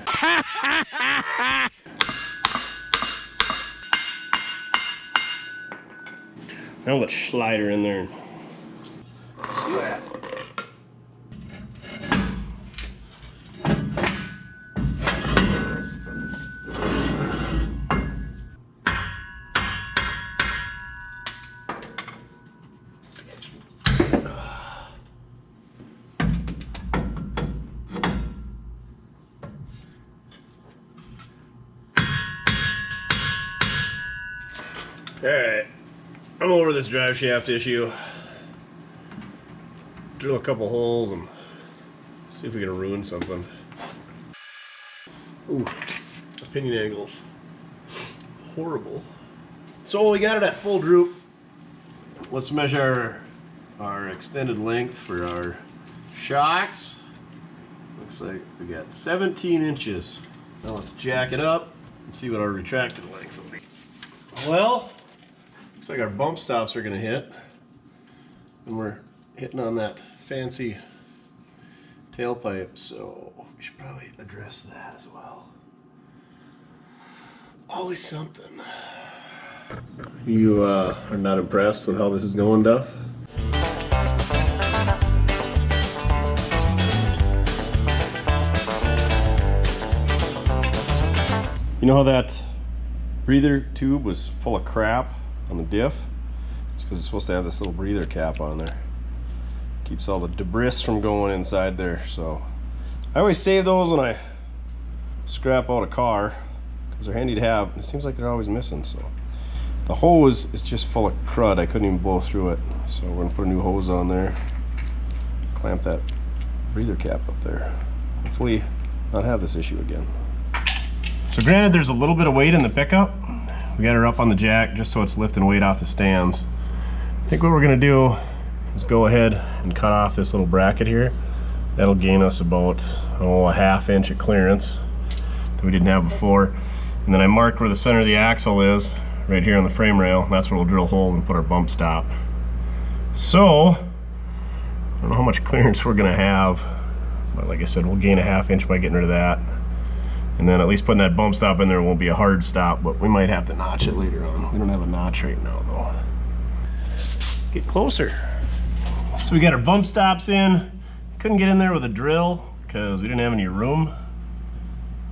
Now let's slide her in there. See what happens. Alright, I'm over this drive shaft issue. Drill a couple holes and see if we can ruin something. Ooh, opinion angles. Horrible. So we got it at full droop. Let's measure our extended length for our shocks. Looks like we got 17 inches. Now let's jack it up and see what our retracted length will be. Well, looks like our bump stops are gonna hit. And we're hitting on that fancy tailpipe, so we should probably address that as well. Always something. You are not impressed with how this is going, Duff? You know how that breather tube was full of crap on the diff? It's because it's supposed to have this little breather cap on there. Keeps all the debris from going inside there. So I always save those when I scrap out a car because they're handy to have. It seems like they're always missing. So the hose is just full of crud. I couldn't even blow through it. So we're gonna put a new hose on there. Clamp that breather cap up there. Hopefully not have this issue again. So granted, there's a little bit of weight in the pickup. We got her up on the jack just so it's lifting weight off the stands. I think what we're gonna do is go ahead and cut off this little bracket here. That'll gain us about, a ½ inch of clearance that we didn't have before. And then I marked where the center of the axle is, right here on the frame rail. And that's where we'll drill a hole and put our bump stop. So, I don't know how much clearance we're gonna have, but like I said, we'll gain a ½ inch by getting rid of that. And then at least putting that bump stop in there won't be a hard stop, but we might have to notch it later on. We don't have a notch right now though. Get closer. So we got our bump stops in. Couldn't get in there with a drill because we didn't have any room.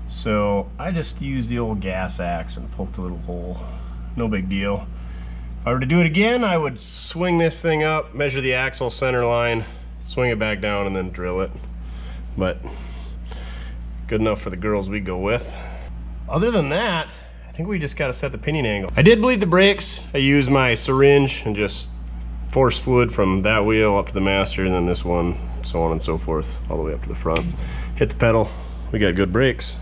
So I just used the old gas axe and poked a little hole. No big deal. If I were to do it again, I would swing this thing up, measure the axle center line, swing it back down, and then drill it. But good enough for the girls we go with. Other than that, I think we just got to set the pinion angle. I did bleed the brakes. I used my syringe and just force fluid from that wheel up to the master, and then this one, so on and so forth, all the way up to the front. Hit the pedal. We got good brakes.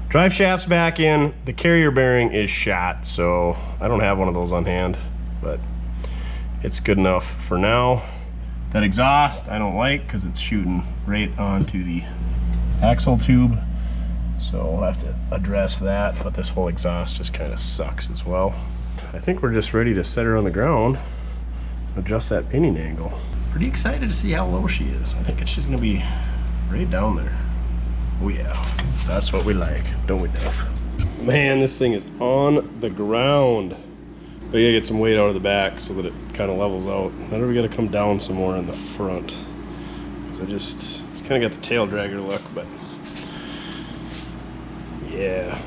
Drive shaft's back in. The carrier bearing is shot, so I don't have one of those on hand, but it's good enough for now. That exhaust I don't like because it's shooting right onto the axle tube, so we'll have to address that, but this whole exhaust just kind of sucks as well. I think we're just ready to set her on the ground, adjust that pinion angle. Pretty excited to see how low she is. I think it's just gonna be right down there. Oh yeah, that's what we like, don't we, Duff? Man, this thing is on the ground. We gotta get some weight out of the back so that it kind of levels out. Then we gotta come down some more in the front. So it's kind of got the tail dragger look, but yeah,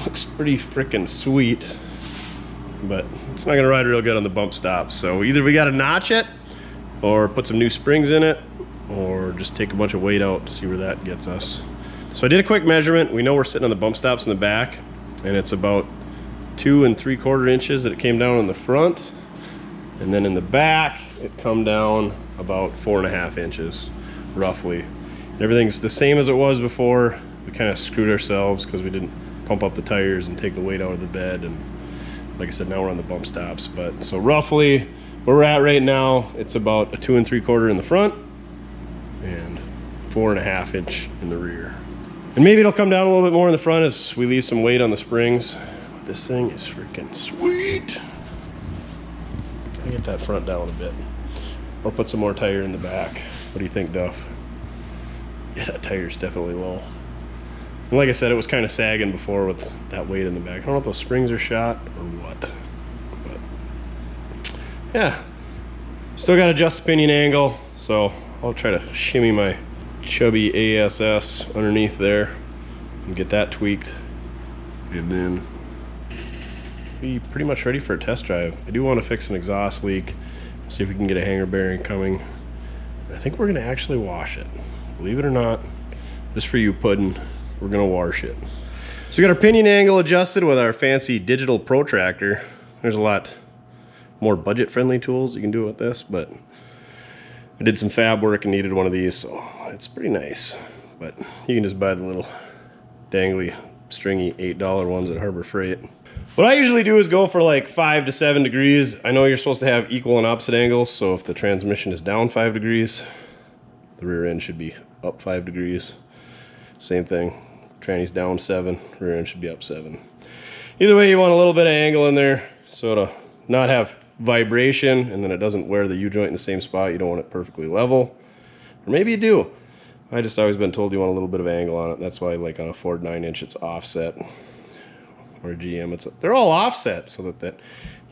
looks pretty freaking sweet. But it's not gonna ride real good on the bump stops. So either we gotta notch it, or put some new springs in it, or just take a bunch of weight out and see where that gets us. So I did a quick measurement. We know we're sitting on the bump stops in the back, and it's about 2 3/4 inches that it came down in the front, and then in the back it come down about 4.5 inches roughly. And everything's the same as it was before. We kind of screwed ourselves because we didn't pump up the tires and take the weight out of the bed, and like I said, now we're on the bump stops. But so roughly where we're at right now, it's about a 2 3/4 in the front and 4.5 inch in the rear. And maybe it'll come down a little bit more in the front as we leave some weight on the springs. This thing is freaking sweet. Gotta get that front down a bit, or put some more tire in the back. What do you think, Duff? Yeah, that tire's definitely low. And like I said, it was kind of sagging before with that weight in the back. I don't know if those springs are shot or what, but yeah. Still got to adjust the pinion angle, so I'll try to shimmy my chubby ASS underneath there and get that tweaked, and then be pretty much ready for a test drive. I do want to fix an exhaust leak, see if we can get a hanger bearing coming. I think we're going to actually wash it. Believe it or not, just for you, Puddin', we're going to wash it. So we got our pinion angle adjusted with our fancy digital protractor. There's a lot more budget-friendly tools you can do with this, but I did some fab work and needed one of these, so it's pretty nice. But you can just buy the little dangly, stringy $8 ones at Harbor Freight. What I usually do is go for like 5 to 7 degrees. I know you're supposed to have equal and opposite angles, so if the transmission is down 5 degrees, the The rear end should be up 5 degrees. Same thing. Tranny's down 7, rear end should be up 7. Either way, you want a little bit of angle in there so to not have vibration, and then it doesn't wear the U-joint in the same spot. You don't want it perfectly level. Or maybe you do. I just always been told you want a little bit of angle on it. That's why, like on a Ford 9-inch, it's offset. Or a GM, they're all offset so that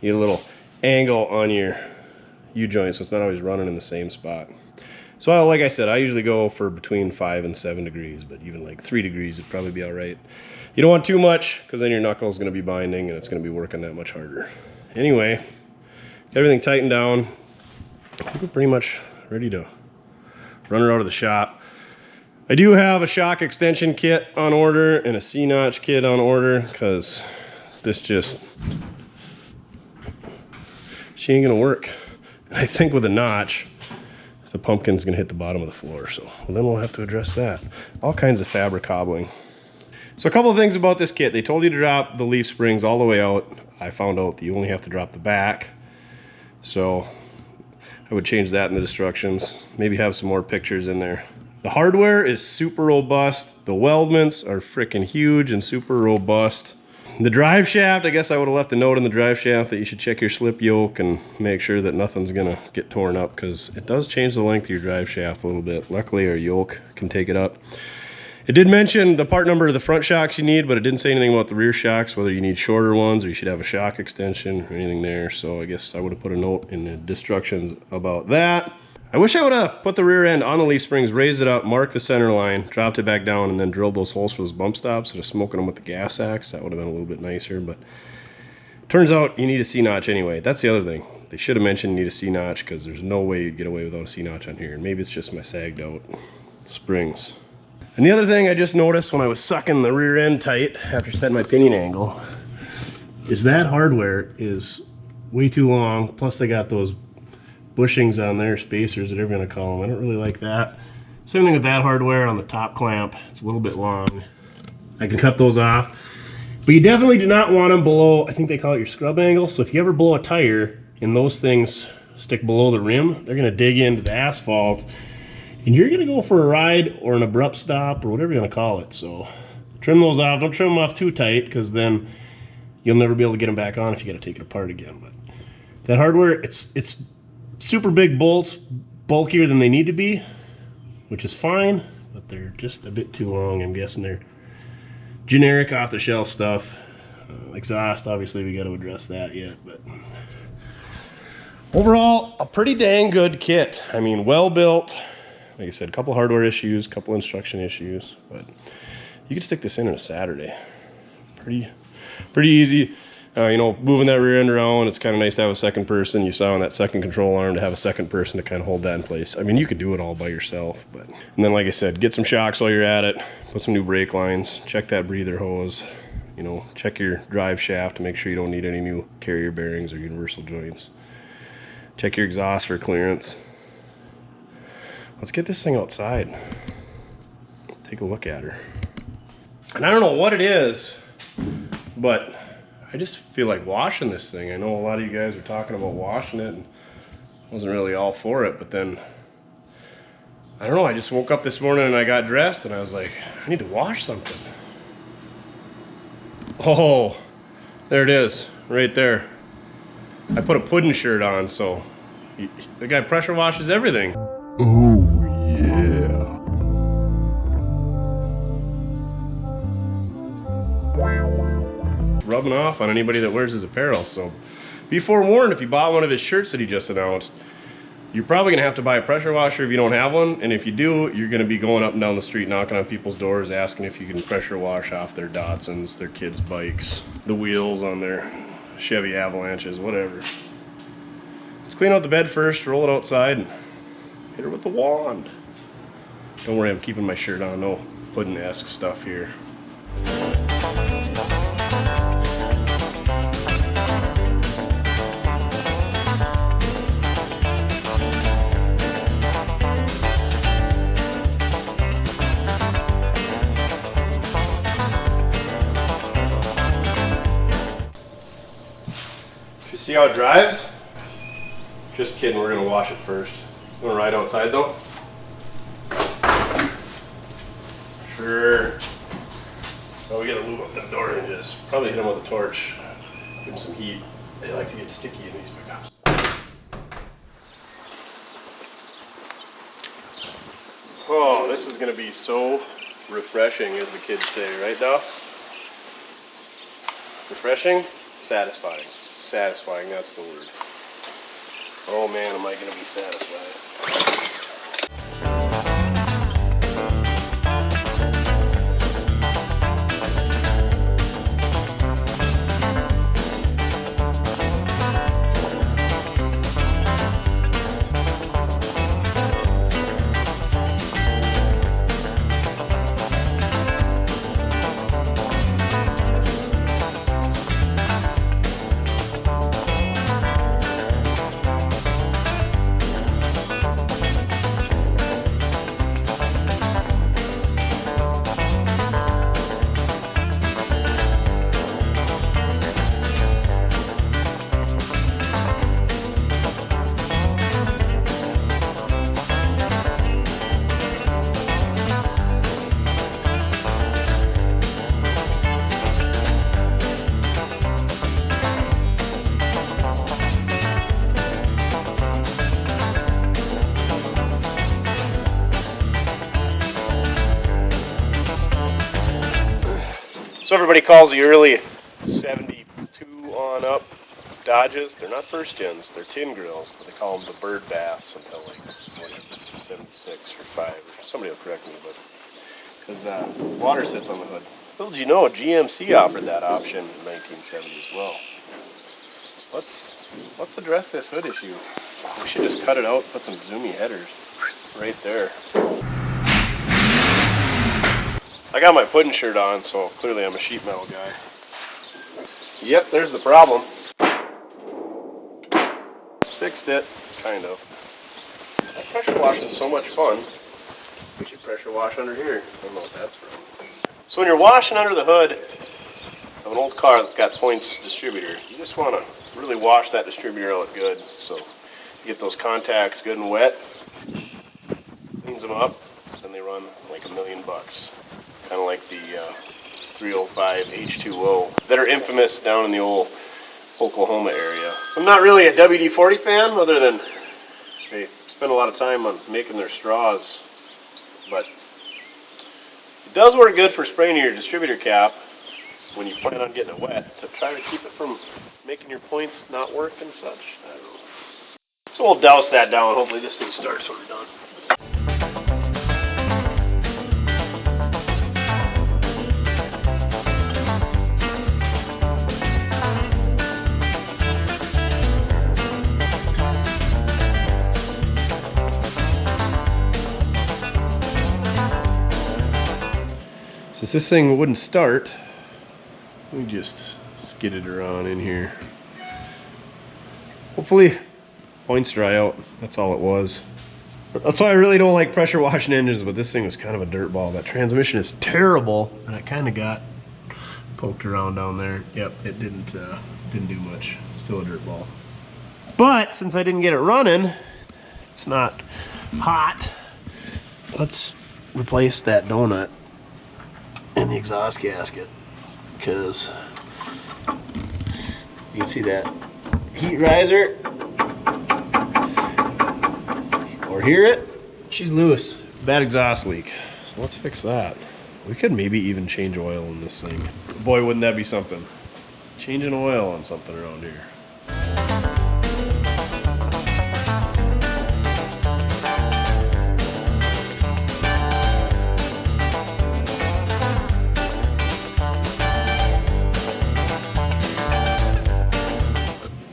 you get a little angle on your U-joint, so it's not always running in the same spot. So like I said, I usually go for between 5 and 7 degrees, but even like 3 degrees would probably be all right. You don't want too much, because then your knuckle is going to be binding and it's going to be working that much harder. Anyway, got everything tightened down. I think we're pretty much ready to run her out of the shop. I do have a shock extension kit on order and a C-notch kit on order, because this she ain't gonna work. And I think with a notch, the pumpkin's gonna hit the bottom of the floor, so then we'll have to address that. All kinds of fabric hobbling. So a couple of things about this kit. They told you to drop the leaf springs all the way out. I found out that you only have to drop the back. So I would change that in the instructions. Maybe have some more pictures in there. The hardware is super robust. The weldments are freaking huge and super robust. The drive shaft, I guess I would have left a note in the drive shaft that you should check your slip yoke and make sure that nothing's gonna get torn up, because it does change the length of your drive shaft a little bit. Luckily our yoke can take it up. It did mention the part number of the front shocks you need, but it didn't say anything about the rear shocks, whether you need shorter ones or you should have a shock extension or anything there. So I guess I would have put a note in the instructions about that. I wish I would have put the rear end on the leaf springs, raised it up, marked the center line, dropped it back down, and then drilled those holes for those bump stops instead of smoking them with the gas axe. That would have been a little bit nicer, but turns out you need a C-notch anyway. That's the other thing. They should have mentioned you need a C-notch, because there's no way you'd get away without a C-notch on here. And maybe it's just my sagged out springs. And the other thing I just noticed when I was sucking the rear end tight after setting my pinion angle is that hardware is way too long. Plus they got those bushings on there, spacers, whatever you want to call them. I don't really like that. Same thing with that hardware on the top clamp. It's a little bit long. I can cut those off. But you definitely do not want them below, I think they call it your scrub angle. So if you ever blow a tire and those things stick below the rim, they're going to dig into the asphalt. And you're going to go for a ride or an abrupt stop or whatever you want to call it. So trim those off. Don't trim them off too tight, because then you'll never be able to get them back on if you got to take it apart again. But that hardware, it's super big bolts, bulkier than they need to be, which is fine, but they're just a bit too long. I'm guessing they're generic off-the-shelf stuff. Exhaust, obviously we got to address that yet, but overall, a pretty dang good kit. I mean, well built. Like I said, a couple hardware issues, a couple instruction issues, but you can stick this in on a Saturday. Pretty easy. You know, moving that rear end around, it's kind of nice to have a second person. You saw on that second control arm to have a second person to kind of hold that in place. I mean, you could do it all by yourself, but and then like I said, get some shocks while you're at it. Put some new brake lines. Check that breather hose. You know, check your drive shaft to make sure you don't need any new carrier bearings or universal joints. Check your exhaust for clearance. Let's get this thing outside. Take a look at her. And I don't know what it is, but I just feel like washing this thing. I know a lot of you guys are talking about washing it, and I wasn't really all for it, but then, I don't know, I just woke up this morning and I got dressed and I was like, I need to wash something. Oh, there it is, right there. I put a pudding shirt on, so the guy pressure washes everything. Oh, yeah. Rubbing off on anybody that wears his apparel. So be forewarned, if you bought one of his shirts that he just announced, you're probably gonna have to buy a pressure washer if you don't have one, and if you do, you're gonna be going up and down the street knocking on people's doors asking if you can pressure wash off their Datsuns, their kids' bikes, the wheels on their Chevy Avalanches, whatever. Let's clean out the bed first, roll it outside, and hit her with the wand. Don't worry, I'm keeping my shirt on, no pudding-esque stuff here. See how it drives? Just kidding, we're gonna wash it first. You wanna ride outside though? Sure. Oh, we gotta lube up them door hinges. Probably hit them with a torch. Give them some heat. They like to get sticky in these pickups. Oh, this is gonna be so refreshing, as the kids say, right, Doss? Refreshing? Satisfying. Satisfying, that's the word. Oh man, am I gonna be satisfied. So everybody calls the early 72 on up Dodges. They're not first gens, they're tin grills, but they call them the bird baths until like 76 or 5. Or somebody will correct me, but because water sits on the hood. Little did you know, GMC offered that option in 1970 as well. Let's address this hood issue. We should just cut it out, put some zoomy headers right there. I got my pudding shirt on, so clearly I'm a sheet metal guy. Yep, there's the problem. Fixed it, kind of. That pressure washing's so much fun. We should pressure wash under here. I don't know what that's from. So when you're washing under the hood of an old car that's got points distributor, you just want to really wash that distributor out good. So you get those contacts good and wet, cleans them up, then they run like $1 million. Kind of like the 305 H2O that are infamous down in the old Oklahoma area. I'm not really a WD-40 fan, other than they spend a lot of time on making their straws, but it does work good for spraying your distributor cap when you plan on getting it wet, to try to keep it from making your points not work and such. I don't know. So we'll douse that down. Hopefully this thing starts when we're done. Since this thing wouldn't start, we just skidded her on in here. Hopefully points dry out. That's all it was. That's why I really don't like pressure washing engines, but this thing was kind of a dirt ball. That transmission is terrible, and I kind of got poked around down there. Yep, it didn't do much. Still a dirt ball. But since I didn't get it running, it's not hot. Let's replace that donut in the exhaust gasket, because you can see that heat riser, or hear it, she's loose. Bad exhaust leak. So let's fix that. We could maybe even change oil in this thing. Boy, wouldn't that be something. Changing oil on something around here.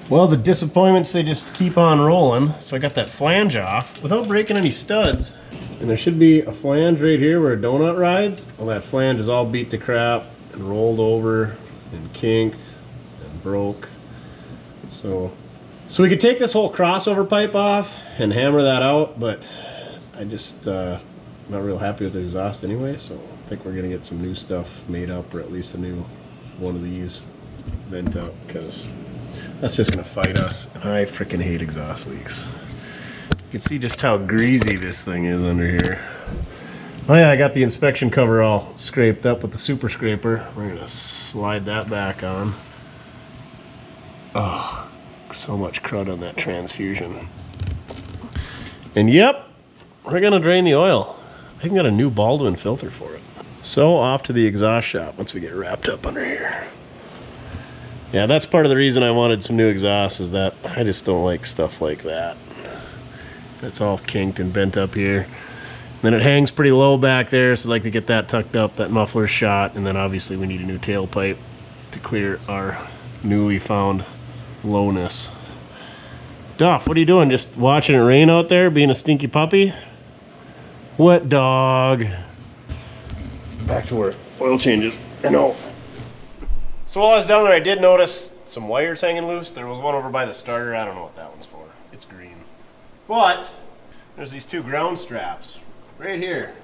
Well, the disappointments, they just keep on rolling. So I got that flange off without breaking any studs. And there should be a flange right here where a donut rides. Well, that flange is all beat to crap and rolled over and kinked and broke. So we could take this whole crossover pipe off and hammer that out, but I just not real happy with the exhaust anyway. So I think we're gonna get some new stuff made up, or at least a new one of these vent up, because that's just gonna fight us, and I freaking hate exhaust leaks. You can see just how greasy this thing is under here. Oh yeah, I got the inspection cover all scraped up with the super scraper. We're gonna slide that back on. Oh, so much crud on that transfusion. And yep, we're gonna drain the oil. I even got a new Baldwin filter for it. So off to the exhaust shop once we get wrapped up under here. Yeah, that's part of the reason I wanted some new exhausts, is that I just don't like stuff like that. That's all kinked and bent up here. Then it hangs pretty low back there, so I'd like to get that tucked up, that muffler shot, and then obviously we need a new tailpipe to clear our newly found lowness. Duff, what are you doing? Just watching it rain out there, being a stinky puppy? Wet dog. Back to work. Oil changes. I know. So while I was down there, I did notice some wires hanging loose. There was one over by the starter. I don't know what that one's for. It's green. But there's these two ground straps right here.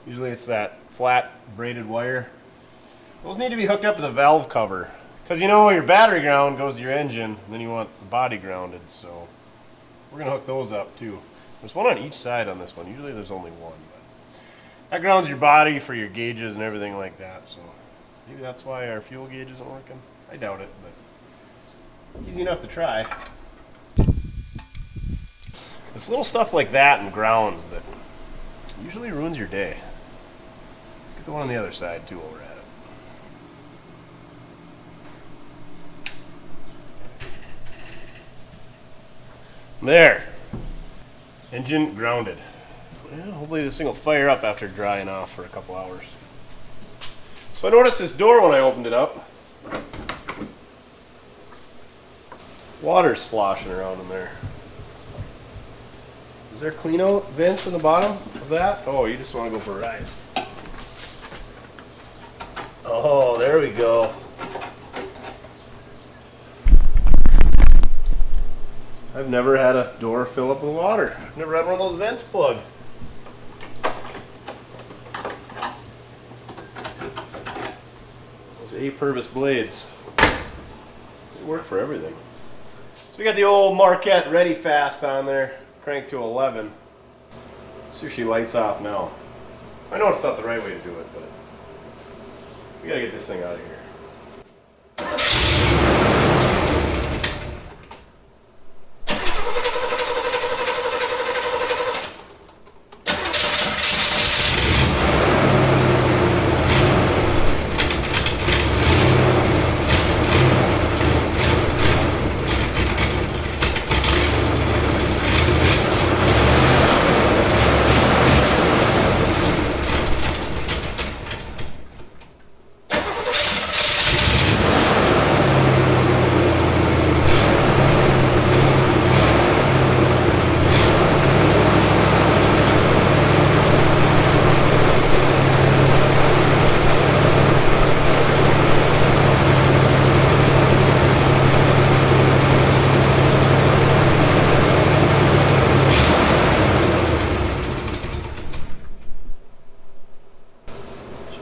Usually it's that flat braided wire. Those need to be hooked up to the valve cover. Because you know your battery ground goes to your engine, and then you want the body grounded. So we're going to hook those up too. There's one on each side on this one. Usually there's only one. But that grounds your body for your gauges and everything like that. So maybe that's why our fuel gauge isn't working. I doubt it, but easy enough to try. It's little stuff like that and grounds that usually ruins your day. Let's get the one on the other side too while we're at it. There. Engine grounded. Well, hopefully this thing will fire up after drying off for a couple hours. So I noticed this door when I opened it up. Water's sloshing around in there. Is there clean out vents in the bottom of that? Oh, you just want to go for a ride. Oh, there we go. I've never had a door fill up with water. I've never had one of those vents plugged. Those A-purpose blades. They work for everything. So we got the old Marquette Ready Fast on there, cranked to 11. Let's see if she lights off now. I know it's not the right way to do it, but we gotta get this thing out of here.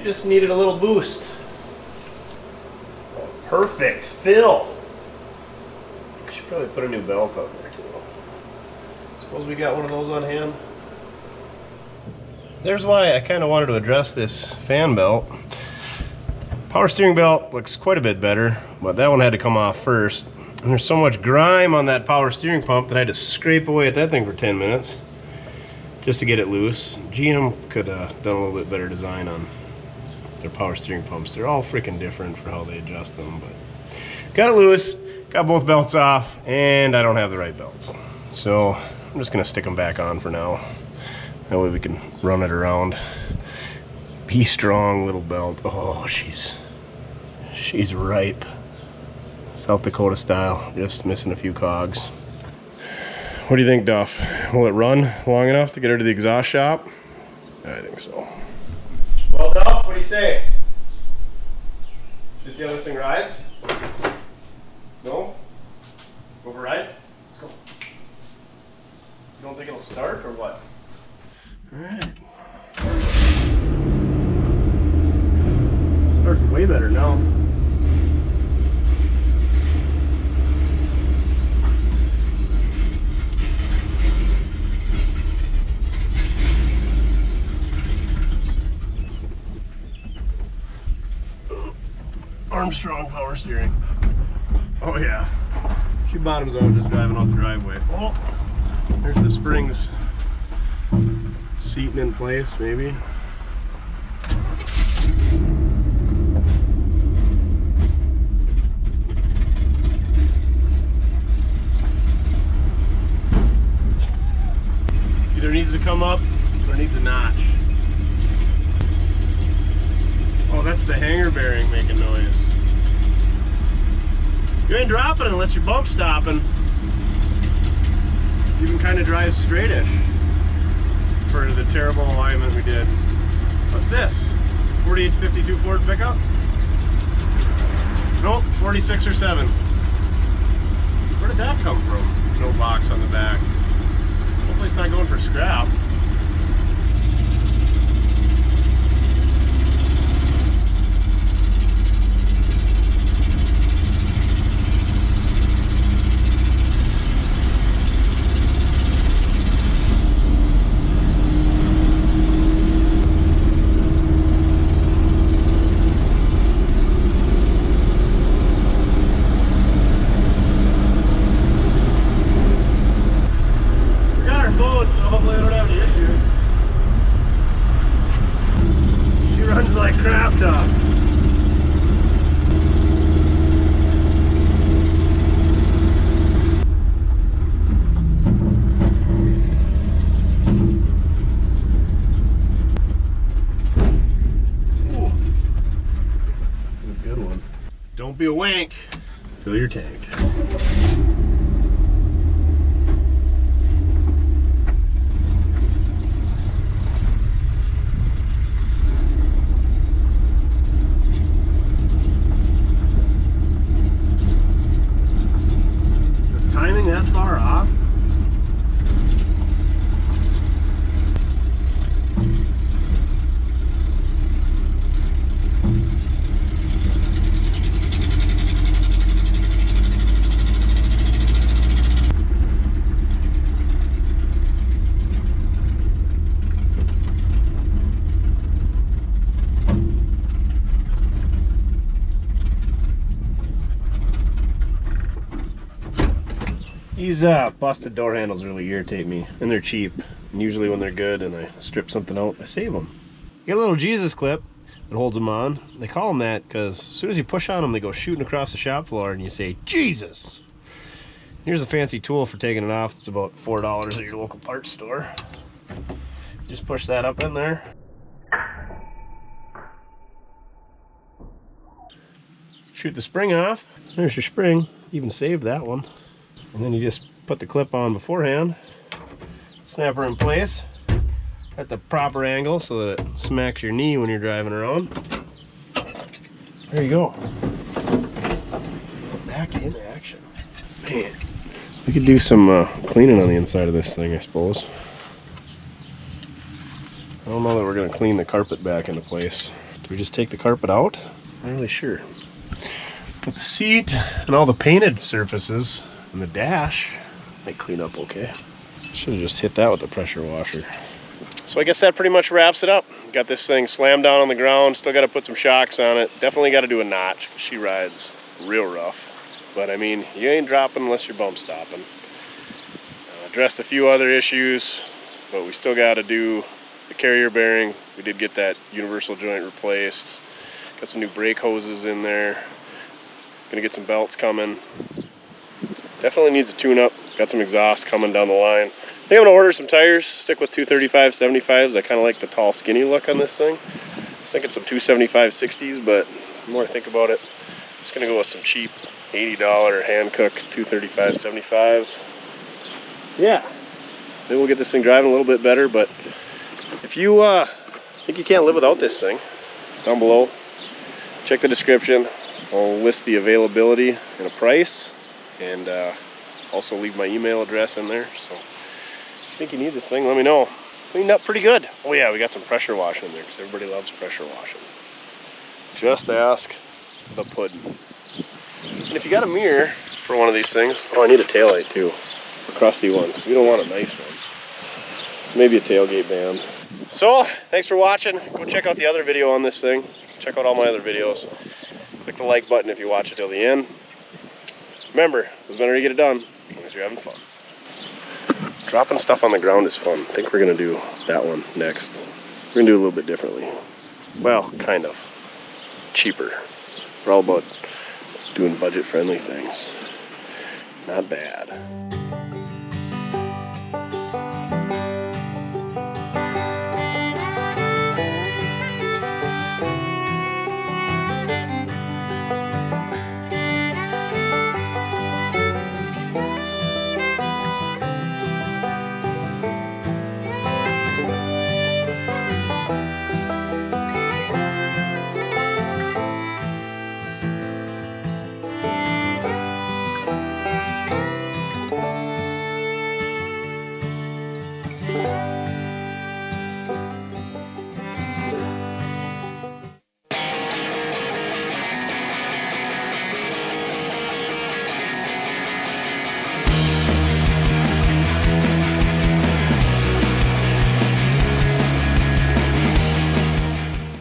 Just needed a little boost. Oh, perfect fill. Should probably put a new belt on there too. Suppose we got one of those on hand. There's why I kind of wanted to address this fan belt. Power steering belt looks quite a bit better, but that one had to come off first. And there's so much grime on that power steering pump that I had to scrape away at that thing for 10 minutes just to get it loose. GM could have done a little bit better design on their power steering pumps. They're all freaking different for how they adjust them, but got it loose, got both belts off, and I don't have the right belts. So I'm just gonna stick them back on for now. That way we can run it around. Be strong little belt. Oh, she's ripe. South Dakota style, just missing a few cogs. What do you think, Duff? Will it run long enough to get her to the exhaust shop? I think so. Well, Duff, what do you say? Should we see how this thing rides? No? Go for a ride? Let's go. You don't think it'll start or what? Alright. Starts way better now. Armstrong power steering. Oh yeah. She bottoms out just driving out the driveway. Oh, there's the springs seating in place, maybe. Either needs to come up or needs a notch. Oh, that's the hanger bearing making noise. You ain't dropping it unless you're bump stopping. You can kind of drive straightish for the terrible alignment we did. What's this? 4852 Ford pickup? Nope, 46 or 7. Where did that come from? No box on the back. Hopefully it's not going for scrap. Don't be a wank. Fill your tank. The timing that far off? These busted door handles really irritate me, and they're cheap. And usually when they're good and I strip something out, I save them. You get a little Jesus clip that holds them on. They call them that because as soon as you push on them, they go shooting across the shop floor and you say, Jesus! Here's a fancy tool for taking it off. It's about $4 at your local parts store. Just push that up in there. Shoot the spring off. There's your spring. Even saved that one. And then you just put the clip on beforehand, snap her in place at the proper angle so that it smacks your knee when you're driving around. There you go. Back in action. Man, we could do some cleaning on the inside of this thing, I suppose. I don't know that we're going to clean the carpet back into place. Do we just take the carpet out? I'm not really sure. But the seat and all the painted surfaces and the dash might clean up okay. Should have just hit that with the pressure washer. So I guess that pretty much wraps it up. Got this thing slammed down on the ground. Still got to put some shocks on it. Definitely got to do a notch. She rides real rough. But I mean, you ain't dropping unless you're bump stopping. Addressed a few other issues, but we still got to do the carrier bearing. We did get that universal joint replaced. Got some new brake hoses in there. Gonna get some belts coming. Definitely needs a tune-up. Got some exhaust coming down the line. I think I'm gonna order some tires. Stick with 235/75s. I kind of like the tall, skinny look on this thing. I was thinking some 275/60s, but the more I think about it, I'm just gonna go with some cheap $80 Hankook 235/75s. Yeah, maybe we'll get this thing driving a little bit better. But if you think you can't live without this thing, down below, check the description. I'll list the availability and a price, and also leave my email address in there. So if you think you need this thing, let me know. Cleaned up pretty good. Oh yeah, we got some pressure washing in there because everybody loves pressure washing. Just ask the pudding. And if you got a mirror for one of these things, oh, I need a taillight too, a crusty one, because we don't want a nice one. Maybe a tailgate band. So thanks for watching. Go check out the other video on this thing. Check out all my other videos. Click Click the like button if you watch it till the end. Remember, it doesn't matter how you get it done, as long as you're having fun. Dropping stuff on the ground is fun. I think we're gonna do that one next. We're gonna do it a little bit differently. Well, kind of. Cheaper. We're all about doing budget-friendly things. Not bad.